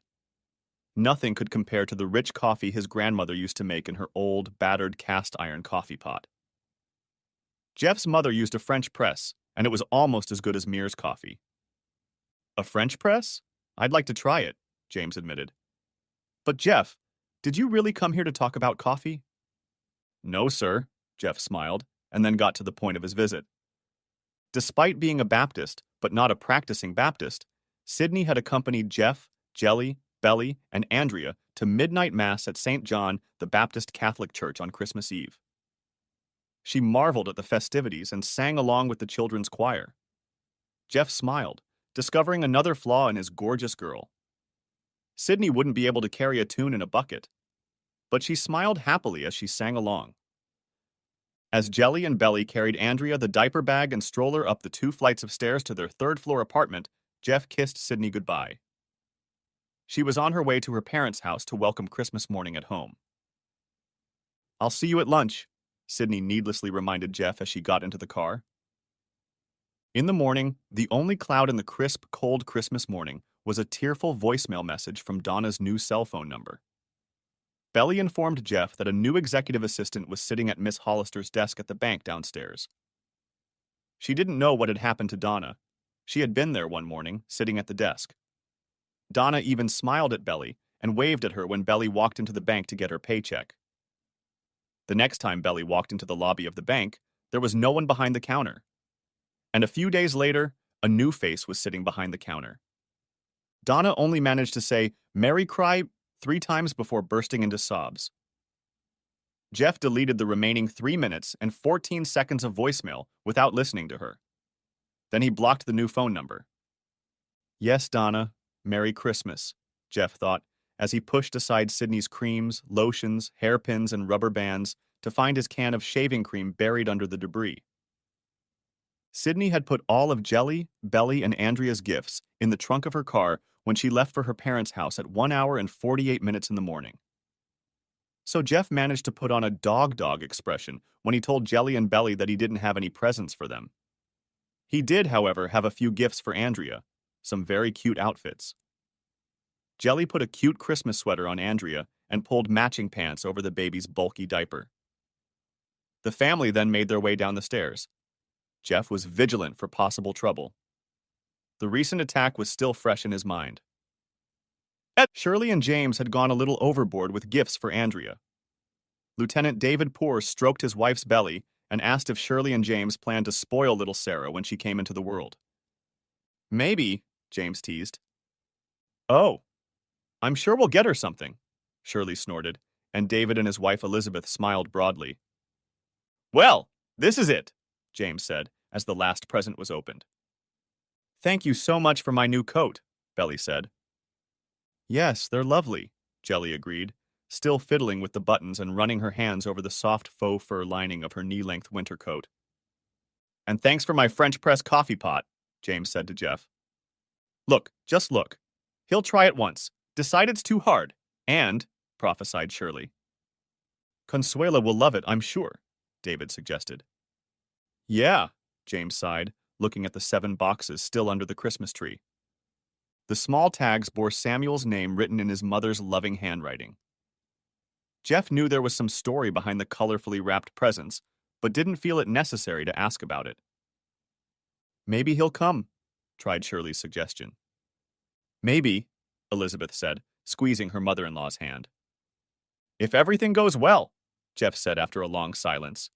Nothing could compare to the rich coffee his grandmother used to make in her old, battered cast-iron coffee pot. Jeff's mother used a French press, and it was almost as good as Mears coffee. A French press? I'd like to try it, James admitted. But Jeff, did you really come here to talk about coffee? No, sir, Jeff smiled, and then got to the point of his visit. Despite being a Baptist, but not a practicing Baptist, Sydney had accompanied Jeff, Jelly, Belly, and Andrea to midnight mass at St. John, the Baptist Catholic Church on Christmas Eve. She marveled at the festivities and sang along with the children's choir. Jeff smiled, discovering another flaw in his gorgeous girl. Sydney wouldn't be able to carry a tune in a bucket, but she smiled happily as she sang along. As Jelly and Belly carried Andrea the diaper bag and stroller up the 2 flights of stairs to their 3rd-floor apartment, Jeff kissed Sydney goodbye. She was on her way to her parents' house to welcome Christmas morning at home. I'll see you at lunch, Sydney needlessly reminded Jeff as she got into the car. In the morning, the only cloud in the crisp, cold Christmas morning was a tearful voicemail message from Donna's new cell phone number. Belly informed Jeff that a new executive assistant was sitting at Miss Hollister's desk at the bank downstairs. She didn't know what had happened to Donna. She had been there one morning, sitting at the desk. Donna even smiled at Belly and waved at her when Belly walked into the bank to get her paycheck. The next time Belly walked into the lobby of the bank, there was no one behind the counter. And a few days later, a new face was sitting behind the counter. Donna only managed to say, "Merry Cry" 3 times before bursting into sobs. Jeff deleted the remaining 3 minutes and 14 seconds of voicemail without listening to her. Then he blocked the new phone number. "Yes, Donna, Merry Christmas," Jeff thought, as he pushed aside Sydney's creams, lotions, hairpins, and rubber bands to find his can of shaving cream buried under the debris. Sydney had put all of Jelly, Belly, and Andrea's gifts in the trunk of her car when she left for her parents' house at 1 hour and 48 minutes in the morning. So Jeff managed to put on a dog expression when he told Jelly and Belly that he didn't have any presents for them. He did, however, have a few gifts for Andrea, some very cute outfits. Jelly put a cute Christmas sweater on Andrea and pulled matching pants over the baby's bulky diaper. The family then made their way down the stairs. Jeff was vigilant for possible trouble. The recent attack was still fresh in his mind. Shirley and James had gone a little overboard with gifts for Andrea. Lieutenant David Poor stroked his wife's belly and asked if Shirley and James planned to spoil little Sarah when she came into the world. "Maybe," James teased. "Oh, I'm sure we'll get her something," Shirley snorted, and David and his wife Elizabeth smiled broadly. "Well, this is it," James said, as the last present was opened. "Thank you so much for my new coat," Belly said. "Yes, they're lovely," Jelly agreed, still fiddling with the buttons and running her hands over the soft faux fur lining of her knee-length winter coat. "And thanks for my French press coffee pot," James said to Jeff. "Look, just look. He'll try it once, decide it's too hard, and," prophesied Shirley. "Consuela will love it, I'm sure," David suggested. "Yeah," James sighed, looking at the 7 boxes still under the Christmas tree. The small tags bore Samuel's name written in his mother's loving handwriting. Jeff knew there was some story behind the colorfully wrapped presents, but didn't feel it necessary to ask about it. "Maybe he'll come," tried Shirley's suggestion. "Maybe," Elizabeth said, squeezing her mother-in-law's hand. "If everything goes well," Jeff said after a long silence.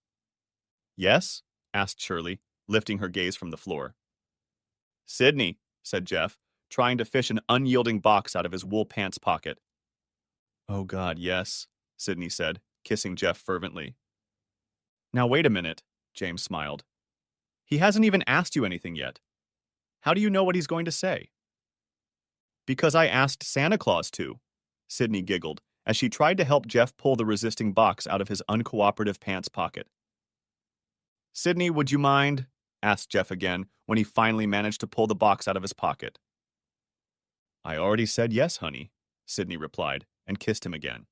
"Yes?" asked Shirley, lifting her gaze from the floor. "Sydney," said Jeff, trying to fish an unyielding box out of his wool pants pocket. "Oh God, yes," Sydney said, kissing Jeff fervently. "Now wait a minute," James smiled. "He hasn't even asked you anything yet. How do you know what he's going to say?" "Because I asked Santa Claus to," Sydney giggled as she tried to help Jeff pull the resisting box out of his uncooperative pants pocket. "Sydney, would you mind?" asked Jeff again when he finally managed to pull the box out of his pocket. "I already said yes, honey," Sydney replied, and kissed him again.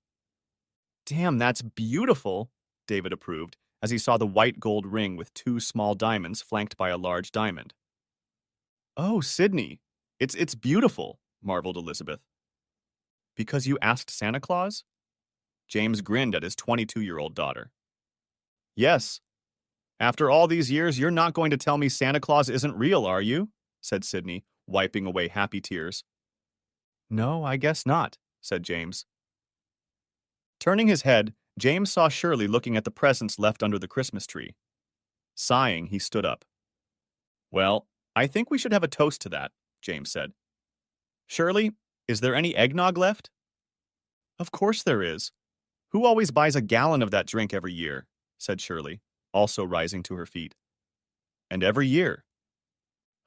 "Damn, that's beautiful," David approved as he saw the white gold ring with 2 small diamonds flanked by a large diamond. "Oh, Sydney, it's beautiful," marveled Elizabeth. "Because you asked Santa Claus?" James grinned at his 22-year-old daughter. "Yes. After all these years, you're not going to tell me Santa Claus isn't real, are you?" said Sydney, wiping away happy tears. "No, I guess not," said James. Turning his head, James saw Shirley looking at the presents left under the Christmas tree. Sighing, he stood up. "Well, I think we should have a toast to that," James said. "Shirley, is there any eggnog left?" "Of course there is. Who always buys a gallon of that drink every year?" said Shirley, also rising to her feet. "And every year."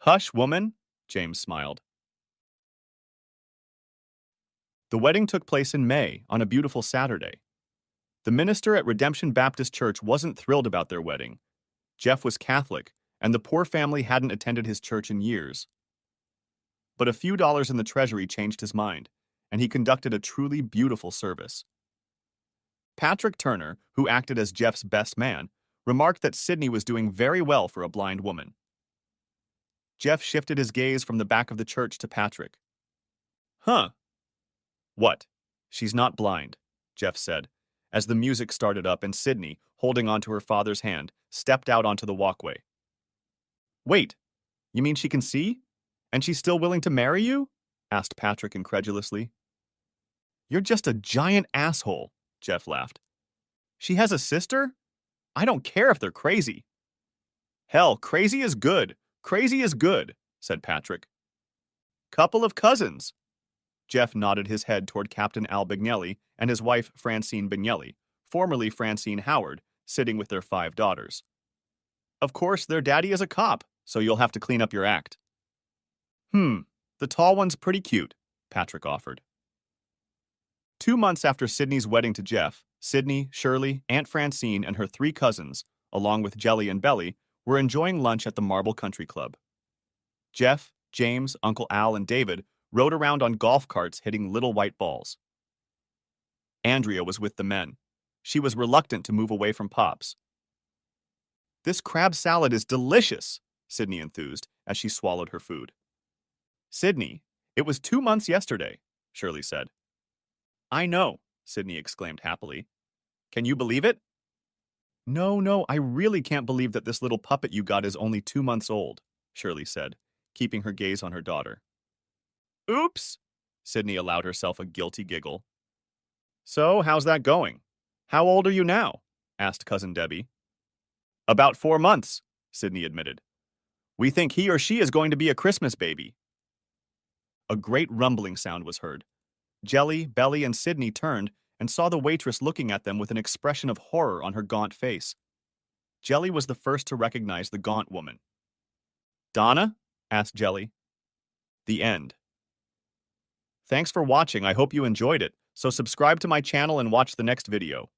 "Hush, woman," James smiled. The wedding took place in May, on a beautiful Saturday. The minister at Redemption Baptist Church wasn't thrilled about their wedding. Jeff was Catholic, and the poor family hadn't attended his church in years. But a few dollars in the treasury changed his mind, and he conducted a truly beautiful service. Patrick Turner, who acted as Jeff's best man, remarked that Sydney was doing very well for a blind woman. Jeff shifted his gaze from the back of the church to Patrick. Huh. What? She's not blind, Jeff said, as the music started up and Sydney, holding onto her father's hand, stepped out onto the walkway. Wait, you mean she can see? And she's still willing to marry you? Asked Patrick incredulously. You're just a giant asshole, Jeff laughed. She has a sister? I don't care if they're crazy. Hell, crazy is good. Crazy is good, said Patrick. Couple of cousins. Jeff nodded his head toward Captain Al Bignelli and his wife Francine Bignelli, formerly Francine Howard, sitting with their 5 daughters. Of course, their daddy is a cop, so you'll have to clean up your act. The tall one's pretty cute, Patrick offered. 2 months after Sydney's wedding to Jeff, Sydney, Shirley, Aunt Francine, and her 3 cousins, along with Jelly and Belly, were enjoying lunch at the Marble Country Club. Jeff, James, Uncle Al, and David rode around on golf carts hitting little white balls. Andrea was with the men. She was reluctant to move away from Pops. This crab salad is delicious, Sydney enthused as she swallowed her food. Sydney, it was 2 months yesterday, Shirley said. I know, Sydney exclaimed happily. Can you believe it? No, I really can't believe that this little puppet you got is only 2 months old, Shirley said, keeping her gaze on her daughter. Oops, Sydney allowed herself a guilty giggle. So, how's that going? How old are you now? Asked Cousin Debbie. About 4 months, Sydney admitted. We think he or she is going to be a Christmas baby. A great rumbling sound was heard. Jelly, Belly, and Sydney turned and saw the waitress looking at them with an expression of horror on her gaunt face. Jelly was the first to recognize the gaunt woman. Donna? Asked Jelly. The end. Thanks for watching. I hope you enjoyed it. So subscribe to my channel and watch the next video.